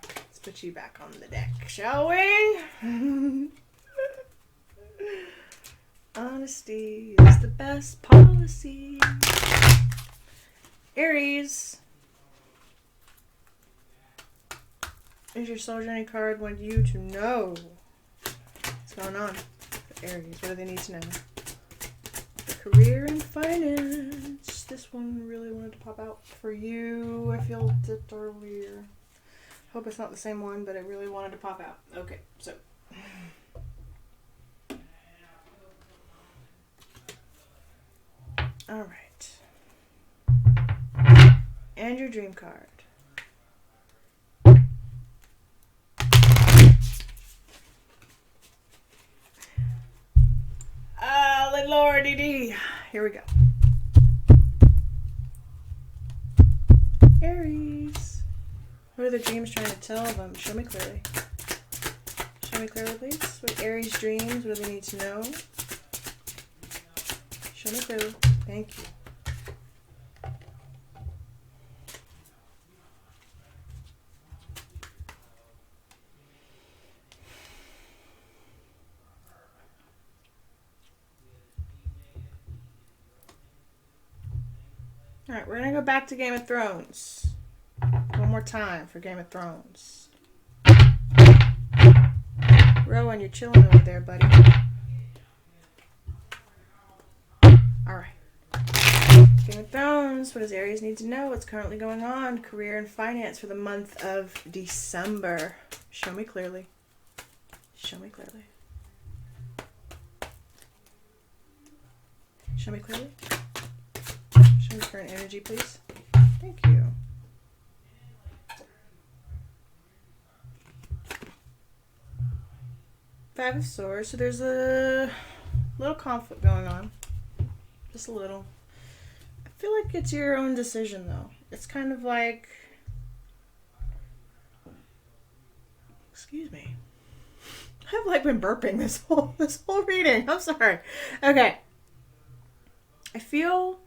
Let's put you back on the deck, shall we? Honesty is the best policy. Aries. Is your Soul Journey card want you to know what's going on for Aries? What do they need to know? Career and finance. This one really wanted to pop out for you. I felt it earlier. Hope it's not the same one, but it really wanted to pop out. Okay, so. All right. And your dream card. Lordy dee. Here we go. Aries. What are the dreams trying to tell them? Show me clearly. Show me clearly, please. What Aries dreams? What do they need to know? Show me clearly. Thank you. All right, we're going to go back to Game of Thrones. One more time for Game of Thrones. Rowan, you're chilling over there, buddy. All right. Game of Thrones. What does Aries need to know? What's currently going on? Career and finance for the month of December. Show me clearly. Show me clearly. Show me clearly. Show me current energy, please. Thank you. Five of Swords. So there's a little conflict going on. Just a little. I feel like it's your own decision, though. It's kind of like... Excuse me. I've like been burping this whole reading. I'm sorry. Okay. I feel...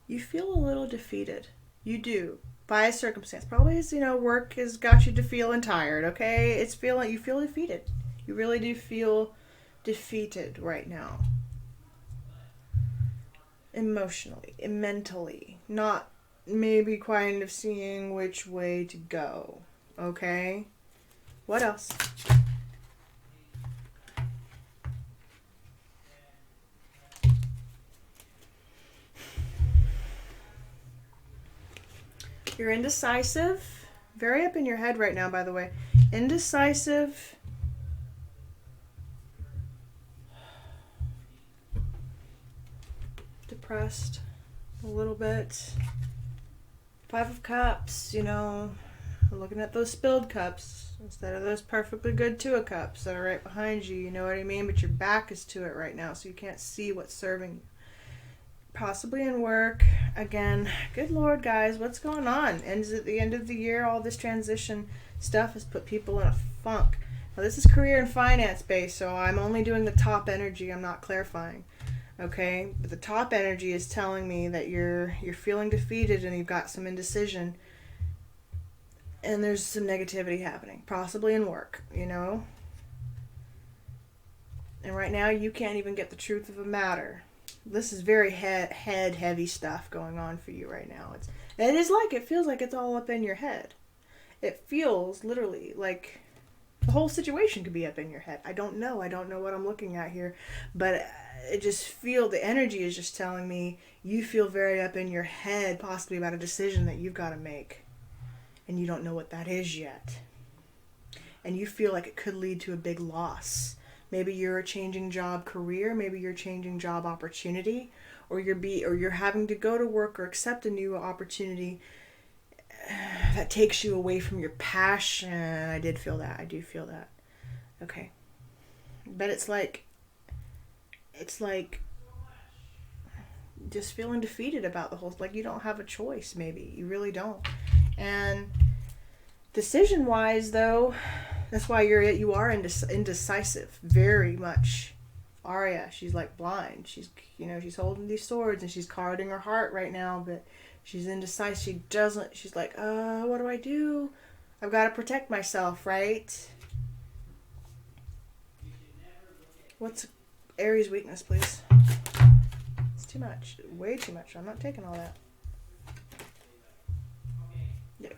You feel a little defeated. You do. By a circumstance. Probably, work has got you to feeling tired, okay? You feel defeated. You really do feel defeated right now. Emotionally, mentally. Not maybe kind of seeing which way to go, okay? What else? You're indecisive. Very up in your head right now, by the way. Indecisive. Depressed. A little bit. Five of Cups, looking at those spilled cups instead of those perfectly good Two of Cups that are right behind you, you know what I mean? But your back is to it right now, so you can't see what's serving you. Possibly in work. Again, good Lord, guys, what's going on? Ends at the end of the year, all this transition stuff has put people in a funk. Now, this is career and finance based, so I'm only doing the top energy. I'm not clarifying. Okay? But the top energy is telling me that you're feeling defeated and you've got some indecision. And there's some negativity happening. Possibly in work, And right now, you can't even get the truth of a matter. This is very head heavy stuff going on for you right now. It feels like it's all up in your head. It feels literally like the whole situation could be up in your head. I don't know what I'm looking at here, but the energy is just telling me you feel very up in your head, possibly about a decision that you've got to make, and you don't know what that is yet. And you feel like it could lead to a big loss. Maybe you're changing job career, maybe you're changing job opportunity, or you're having to go to work or accept a new opportunity that takes you away from your passion. I do feel that. Okay. But it's like just feeling defeated about the whole, like you don't have a choice, maybe. You really don't. And decision-wise, though, that's why you are indecisive, very much. Arya, she's like blind. She's holding these swords and she's guarding her heart right now, but she's indecisive. She's like, what do I do? I've got to protect myself, right? What's Aries' weakness, please? It's too much. Way too much. I'm not taking all that.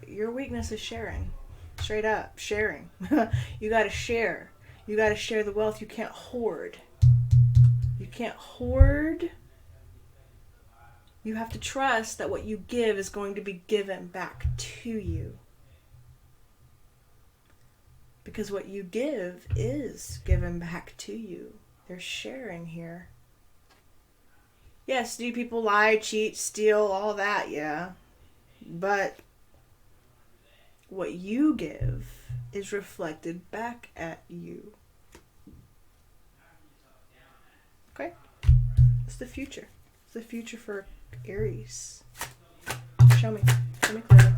Your weakness is sharing. Straight up, sharing. You gotta share. You gotta share the wealth. You can't hoard. You can't hoard. You have to trust that what you give is going to be given back to you. Because what you give is given back to you. There's sharing here. Yes, do people lie, cheat, steal, all that? Yeah. But what you give is reflected back at you. Okay? It's the future. It's the future for Aries. Show me. Show me clearly.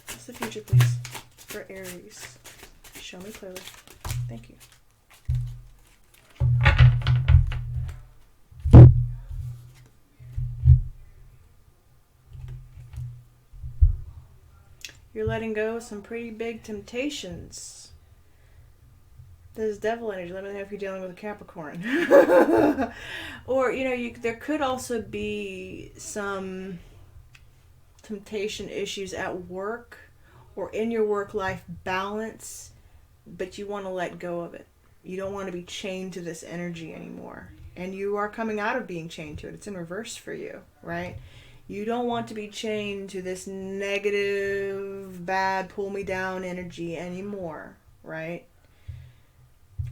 What's the future, please, for Aries? Show me clearly. Thank you. You're letting go of some pretty big temptations. This is devil energy. Let me know if you're dealing with a Capricorn. Or, you know, there could also be some temptation issues at work or in your work-life balance, but you want to let go of it. You don't want to be chained to this energy anymore. And you are coming out of being chained to it. It's in reverse for you, right? You don't want to be chained to this negative, bad, pull me down energy anymore, right?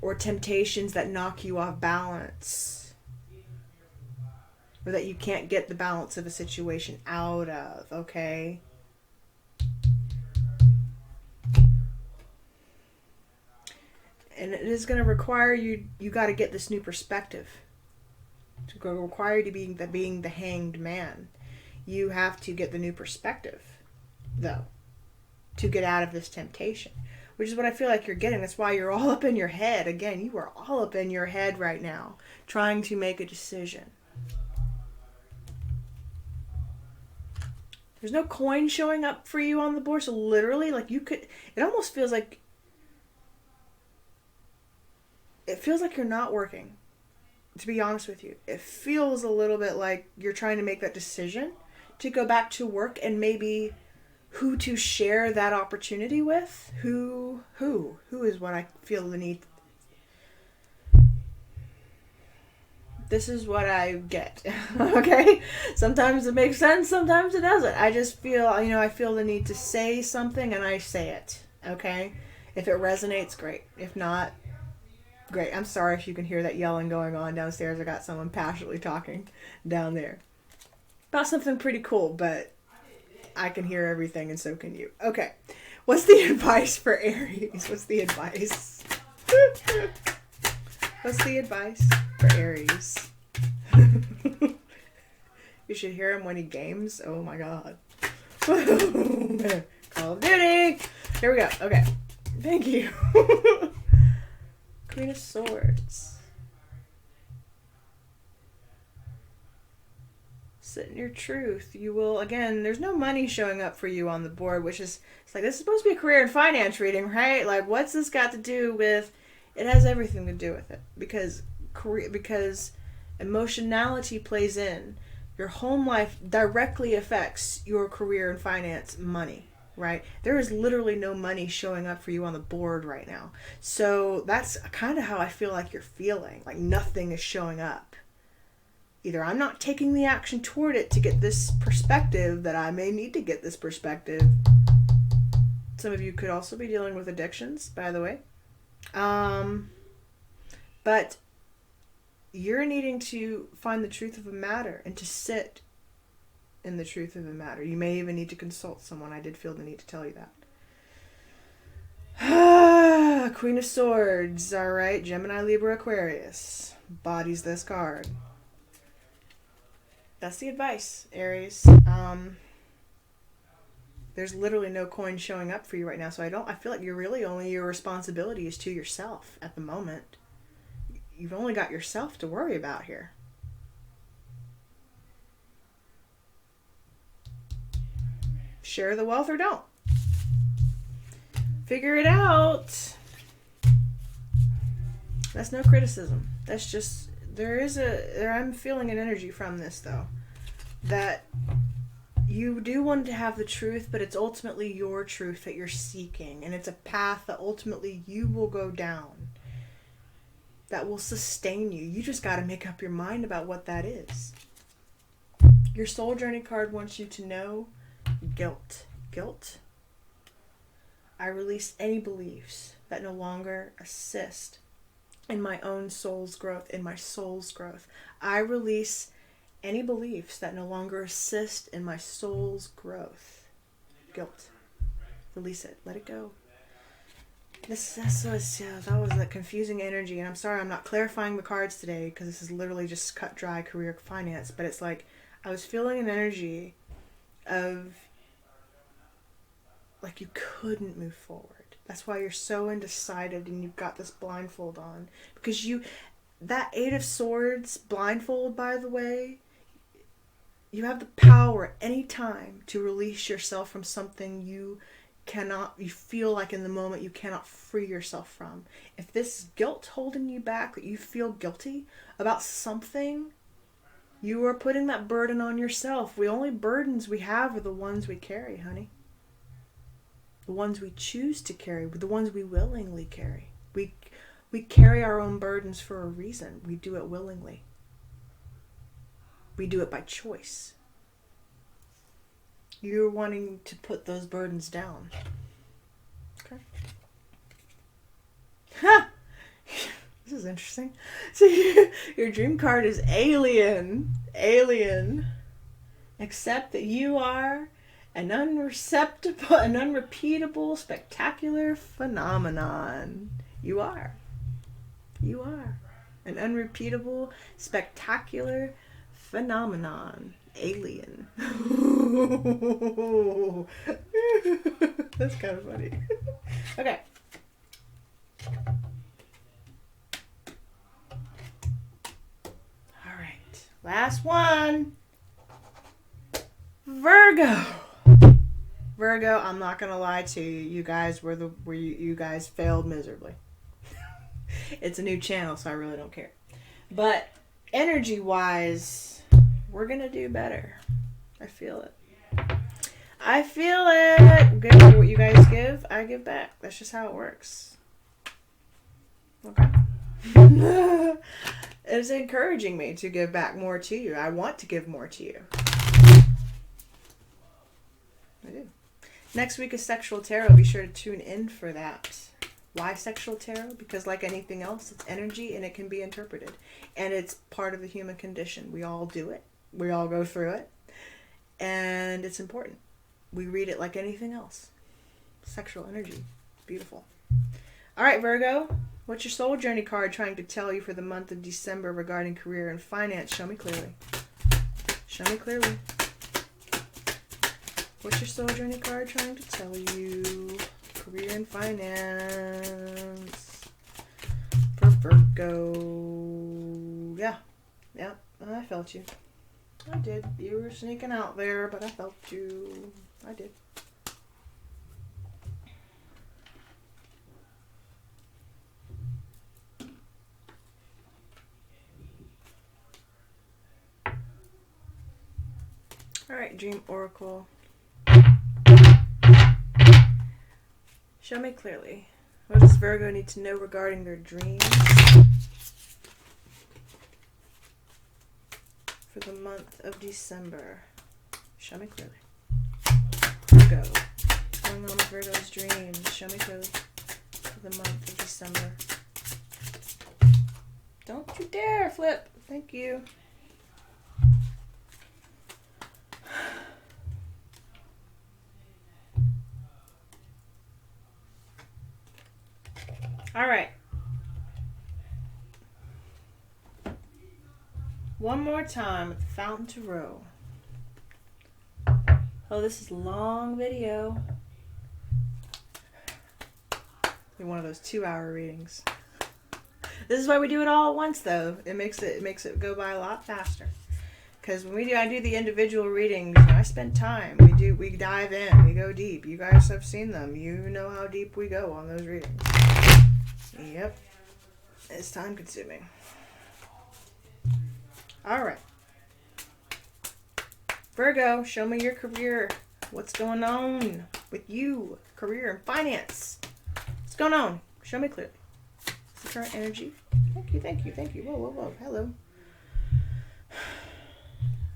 Or temptations that knock you off balance. Or that you can't get the balance of a situation out of, okay? And it is going to require you got to get this new perspective. It's going to require you to being the hanged man. You have to get the new perspective, though, to get out of this temptation. Which is what I feel like you're getting. That's why you're all up in your head. Again, you are all up in your head right now, trying to make a decision. There's no coin showing up for you on the board, so literally, like, you could, it almost feels like, it feels like you're not working, to be honest with you. It feels a little bit like you're trying to make that decision to go back to work, and maybe who to share that opportunity with. Who is what I feel the need. This is what I get. Okay? Sometimes it makes sense, sometimes it doesn't. I just feel, I feel the need to say something, and I say it. Okay? If it resonates, great. If not, great. I'm sorry if you can hear that yelling going on downstairs. I got someone passionately talking down there about something pretty cool, but I can hear everything, and so can you. Okay. What's the advice for Aries? What's the advice? What's the advice for Aries? You should hear him when he games. Oh my god. Call of Duty. Here we go. Okay. Thank you. Queen of Swords. Sit in your truth. You will, again, there's no money showing up for you on the board, which is, it's like, this is supposed to be a career and finance reading, right? Like, what's this got to do with, it has everything to do with it. Because emotionality plays in. Your home life directly affects your career and finance money, right? There is literally no money showing up for you on the board right now. So that's kind of how I feel like you're feeling. Like nothing is showing up. Either I'm not taking the action toward it to get this perspective that I may need to get this perspective. Some of you could also be dealing with addictions, by the way. But you're needing to find the truth of a matter and to sit in the truth of the matter. You may even need to consult someone. I did feel the need to tell you that. Queen of Swords. All right. Gemini, Libra, Aquarius. Bodies this card. That's the advice, Aries. There's literally no coin showing up for you right now, so I feel like you're really only, your responsibility is to yourself at the moment. You've only got yourself to worry about here. Share the wealth or don't. Figure it out. That's no criticism. That's just, I'm feeling an energy from this, though, that you do want to have the truth, but it's ultimately your truth that you're seeking, and it's a path that ultimately you will go down that will sustain you. You just got to make up your mind about what that is. Your soul journey card wants you to know guilt. Guilt. I release any beliefs that no longer assist in my own soul's growth, in my soul's growth. I release any beliefs that no longer assist in my soul's growth. Guilt. Release it. Let it go. That was a confusing energy, and I'm sorry I'm not clarifying the cards today because this is literally just cut dry career finance, but it's like I was feeling an energy of like you couldn't move forward. That's why you're so undecided and you've got this blindfold on. Because that Eight of Swords blindfold, by the way, you have the power at any time to release yourself from something you you feel like in the moment you cannot free yourself from. If this guilt holding you back, that you feel guilty about something, you are putting that burden on yourself. The only burdens we have are the ones we carry, honey. The ones we choose to carry, the ones we willingly carry. We carry our own burdens for a reason. We do it willingly. We do it by choice. You're wanting to put those burdens down. Okay. Ha! This is interesting. So your dream card is alien. Alien. Accept that you are an unrepeatable, spectacular phenomenon. You are. You are. An unrepeatable, spectacular phenomenon. Alien. That's kind of funny. Okay. All right. Last one. Virgo. Virgo, I'm not gonna lie to you. You guys you guys failed miserably. It's a new channel, so I really don't care. But energy-wise, we're gonna do better. I feel it. I feel it. Good. What you guys give, I give back. That's just how it works. Okay. It's encouraging me to give back more to you. I want to give more to you. I do. Next week is Sexual Tarot. Be sure to tune in for that. Why Sexual Tarot? Because like anything else, it's energy and it can be interpreted. And it's part of the human condition. We all do it. We all go through it. And it's important. We read it like anything else. Sexual energy. Beautiful. All right, Virgo. What's your soul journey card trying to tell you for the month of December regarding career and finance? Show me clearly. Show me clearly. What's your soul journey card trying to tell you? Career and finance. For Virgo. Yeah. Yeah. I felt you. I did. You were sneaking out there, but I felt you. I did. All right, Dream Oracle. Show me clearly. What does Virgo need to know regarding their dreams for the month of December? Show me clearly. Virgo. What's going on with Virgo's dreams? Show me clearly for the month of December. Don't you dare flip. Thank you. All right. One more time with the Fountain Tarot. Oh, this is a long video. One of those 2-hour readings. This is why we do it all at once, though. It makes it go by a lot faster. Because when I do the individual readings, I spend time. We dive in. We go deep. You guys have seen them. You know how deep we go on those readings. Yep. It's time consuming. All right. Virgo, show me your career. What's going on with you? Career and finance. What's going on? Show me clearly. It's the current energy. Thank you, thank you, thank you. Whoa, whoa, whoa. Hello.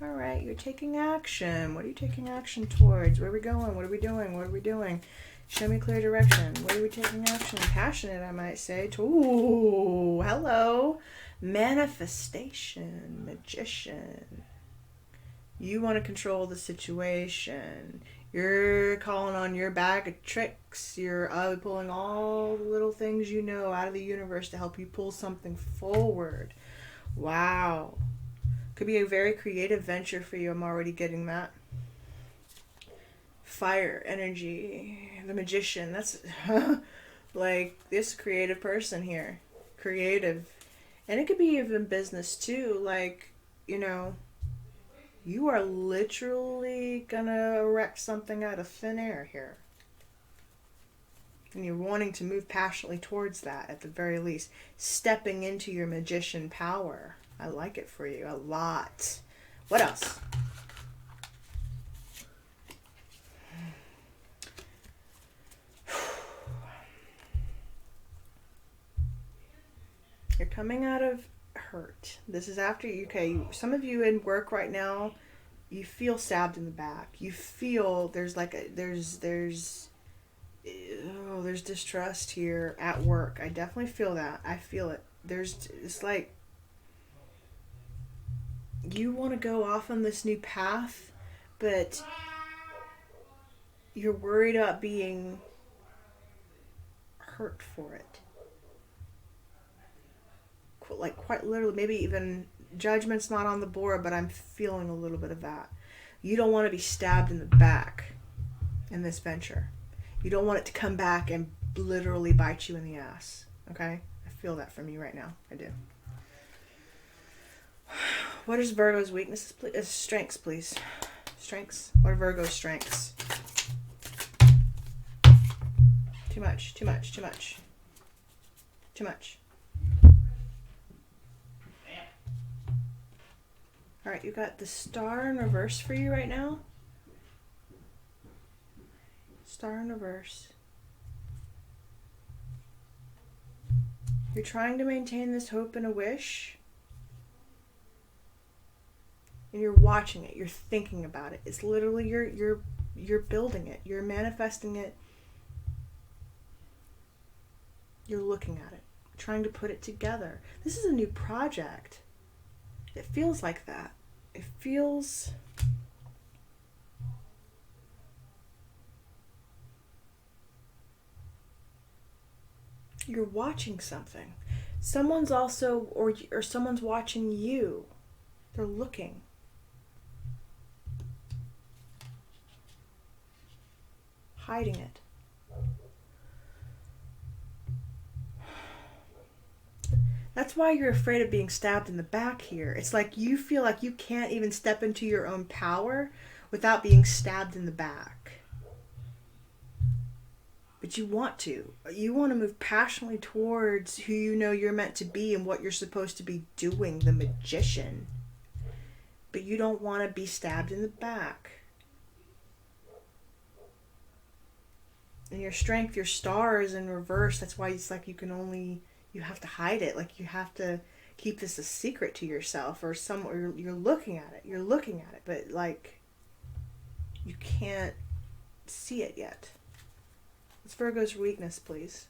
All right, you're taking action. What are you taking action towards? Where are we going? What are we doing? What are we doing? Show me clear direction. Where are we taking action? Passionate, I might say. Ooh, hello. Manifestation. Magician. You want to control the situation. You're calling on your bag of tricks. You're pulling all the little things you know out of the universe to help you pull something forward. Wow. Could be a very creative venture for you. I'm already getting that. Fire, energy, the magician. That's like this creative person here. Creative. And it could be even business too. Like, you know, you are literally gonna erect something out of thin air here. And you're wanting to move passionately towards that at the very least. Stepping into your magician power. I like it for you a lot. What else? You're coming out of hurt. This is after you, okay, some of you in work right now, you feel stabbed in the back. You feel there's like a, there's distrust here at work. I definitely feel that. I feel it. It's like you want to go off on this new path, but you're worried about being hurt for it. Like quite literally, maybe even judgment's not on the board, but I'm feeling a little bit of that. You don't want to be stabbed in the back in this venture. You don't want it to come back and literally bite you in the ass. Okay? I feel that from you right now. I do. What is Virgo's weaknesses, please? Strengths, please. Strengths. What are Virgo's strengths? Too much, too much, too much. Too much. Alright, you got the star in reverse for you right now. Star in reverse. You're trying to maintain this hope and a wish. And you're watching it. You're thinking about it. It's literally you're building it. You're manifesting it. You're looking at it. Trying to put it together. This is a new project. It feels like that. It feels... You're watching something. Someone's also, or someone's watching you. They're looking. Hiding it. That's why you're afraid of being stabbed in the back here. It's like you feel like you can't even step into your own power without being stabbed in the back. But you want to. You want to move passionately towards who you know you're meant to be and what you're supposed to be doing, the magician. But you don't want to be stabbed in the back. And your strength, your star is in reverse. That's why it's like you have to hide it. Like you have to keep this a secret to yourself, or you're looking at it. You're looking at it, but like you can't see it yet. It's Virgo's weakness, please.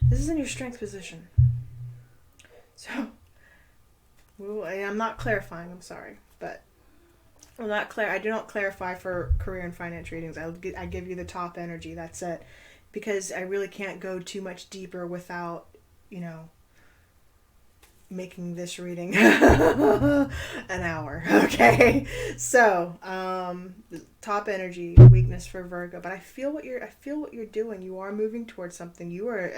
This is in your strength position. So, I'm not clarifying. I'm sorry, but I do not clarify for career and finance readings. I give you the top energy. That's it, because I really can't go too much deeper without, making this reading an hour. Okay, so top energy, weakness for Virgo. But I feel what you're doing. You are moving towards something. You are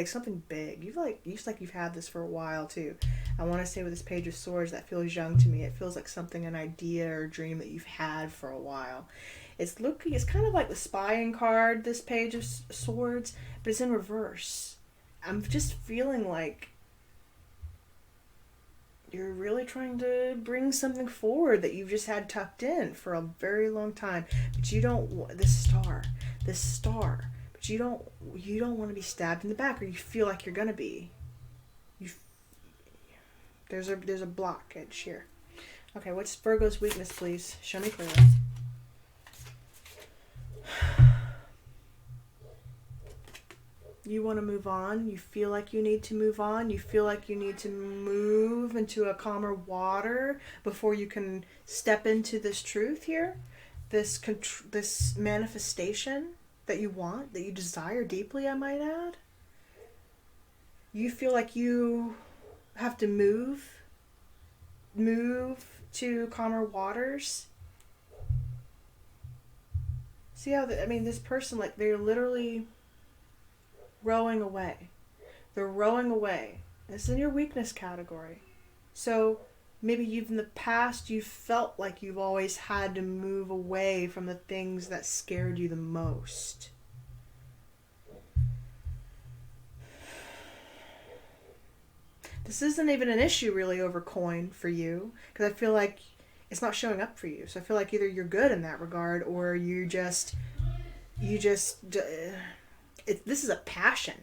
something big. You've had this for a while too. I want to say with this Page of Swords, that feels young to me. It feels like something, an idea or dream that you've had for a while. It's kind of like the spying card, this Page of Swords, but it's in reverse. I'm just feeling like you're really trying to bring something forward that you've just had tucked in for a very long time. But you don't, this star, but you don't want to be stabbed in the back, or you feel like you're going to be. There's a blockage here. Okay, what's Virgo's weakness, please? Show me clearly. You want to move on. You feel like you need to move on. You feel like you need to move into a calmer water before you can step into this truth here. This manifestation that you want, that you desire deeply, I might add. You feel like you have to move to calmer waters. See how, this person, like, they're literally rowing away. They're rowing away. It's in your weakness category. So maybe in the past you've felt like you've always had to move away from the things that scared you the most. This isn't even an issue really over coin for you, because I feel like it's not showing up for you. So I feel like either you're good in that regard, or this is a passion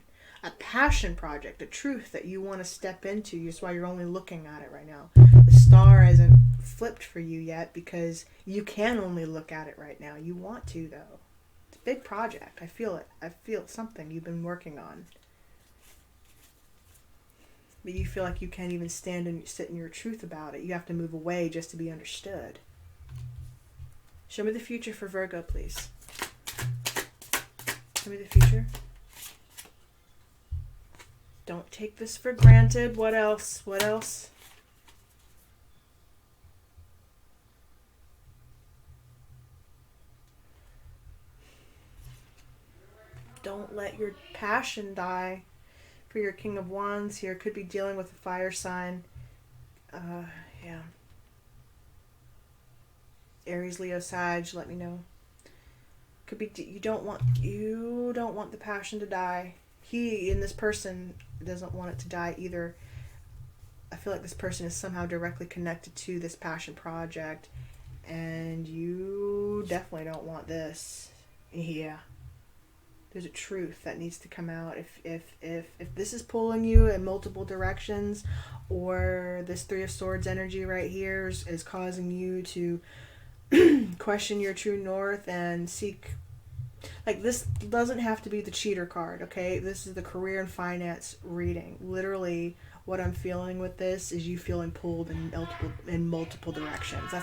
project, a truth that you want to step into. That's why you're only looking at it right now. The star hasn't flipped for you yet because you can only look at it right now. You want to, though. It's a big project. I feel it. I feel something you've been working on. But you feel like you can't even stand and sit in your truth about it. You have to move away just to be understood. Show me the future for Virgo, please. Show me the future. Don't take this for granted. What else? What else? Don't let your passion die. For your King of Wands here, could be dealing with a fire sign. Yeah. Aries, Leo, Sag, let me know. Could be you don't want the passion to die. This person doesn't want it to die either. I feel like this person is somehow directly connected to this passion project, and you definitely don't want this. Yeah. There's a truth that needs to come out. If this is pulling you in multiple directions, or this Three of Swords energy right here is causing you to question your true north and seek, like, this doesn't have to be the cheater card, okay? This is the career and finance reading. Literally, what I'm feeling with this is you feeling pulled in multiple directions.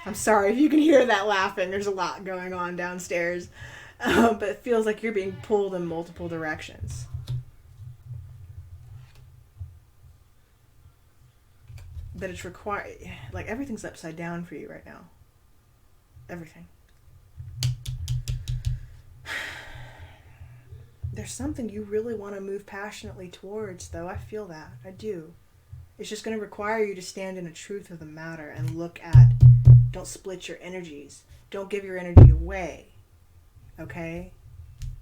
I'm sorry if you can hear that laughing. There's a lot going on downstairs. But it feels like you're being pulled in multiple directions. But it's required, like, everything's upside down for you right now. Everything. There's something you really want to move passionately towards, though. I feel that. I do. It's just going to require you to stand in the truth of the matter and look at, don't split your energies. Don't give your energy away. Okay?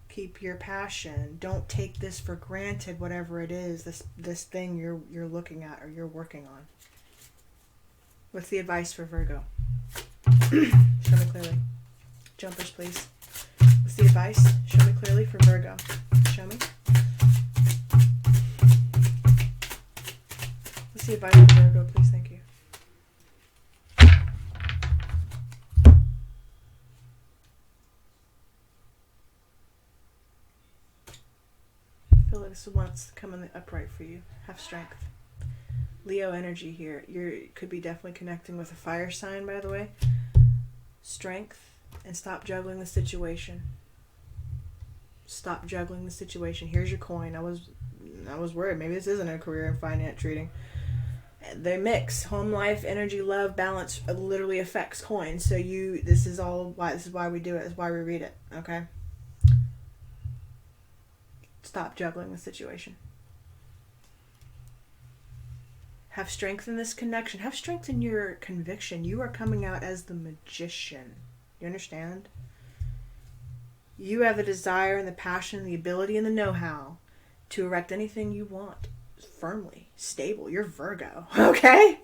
Keep your passion. Don't take this for granted, whatever it is, this thing you're looking at or you're working on. What's the advice for Virgo? Show me clearly. Jumpers, please. What's the advice? Show me clearly for Virgo. Show me. What's the advice for Virgo, please? Thank you. I feel like this wants to come in the upright for you. Have strength. Leo energy here. You could be definitely connecting with a fire sign, by the way. Strength, and stop juggling the situation. Stop juggling the situation. Here's your coin. I was worried. Maybe this isn't a career and finance reading. They mix. Home life, energy, love, balance literally affects coins. So this is why we do it. This is why we read it. Okay? Stop juggling the situation. Have strength in this connection. Have strength in your conviction. You are coming out as the magician. You understand? You have the desire and the passion, the ability and the know-how to erect anything you want. Firmly. Stable. You're Virgo. Okay?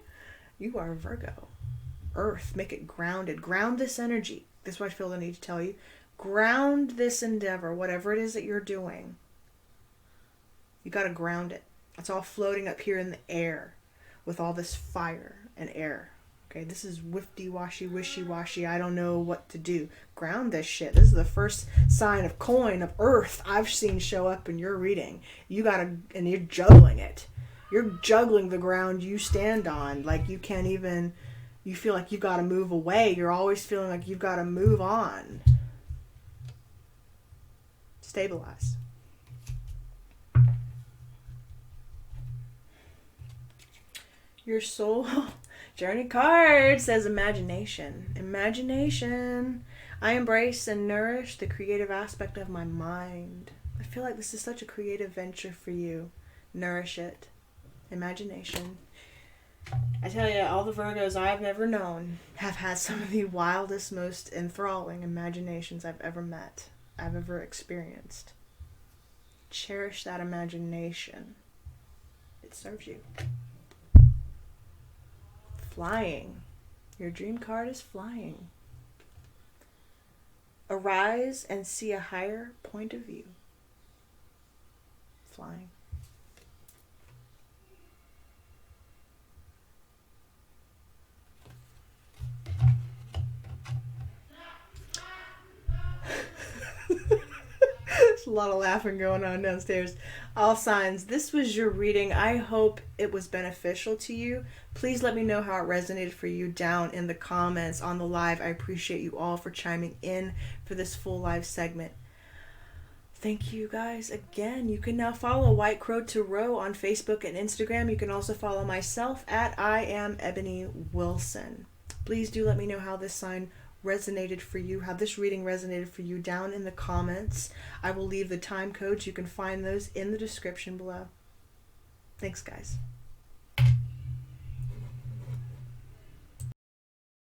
You are Virgo. Earth. Make it grounded. Ground this energy. This is what I feel the need to tell you. Ground this endeavor, whatever it is that you're doing. You got to ground it. It's all floating up here in the air with all this fire and air. Okay, this is wifty-washy, wishy-washy. I don't know what to do. Ground this shit. This is the first sign of coin, of earth I've seen show up in your reading. And you're juggling it. You're juggling the ground you stand on. Like you feel like you got to move away. You're always feeling like you've got to move on. Stabilize. Your soul journey card says imagination. Imagination. I embrace and nourish the creative aspect of my mind. I feel like this is such a creative venture for you. Nourish it. Imagination. I tell you, all the Virgos I've ever known have had some of the wildest, most enthralling imaginations I've ever met, I've ever experienced. Cherish that imagination. it serves you. Flying. Your dream card is flying. Arise and see a higher point of view. Flying. There's a lot of laughing going on downstairs. All signs, this was your reading. I hope it was beneficial to you. Please let me know how it resonated for you down in the comments on the live. I appreciate you all for chiming in for this full live segment. Thank you guys again. You can now follow White Crow Tarot on Facebook and Instagram. You can also follow myself at I am Ebony Wilson. Please do let me know how this sign resonated for you, how this reading resonated for you down in the comments. I will leave the time codes. You can find those in the description below. Thanks, guys.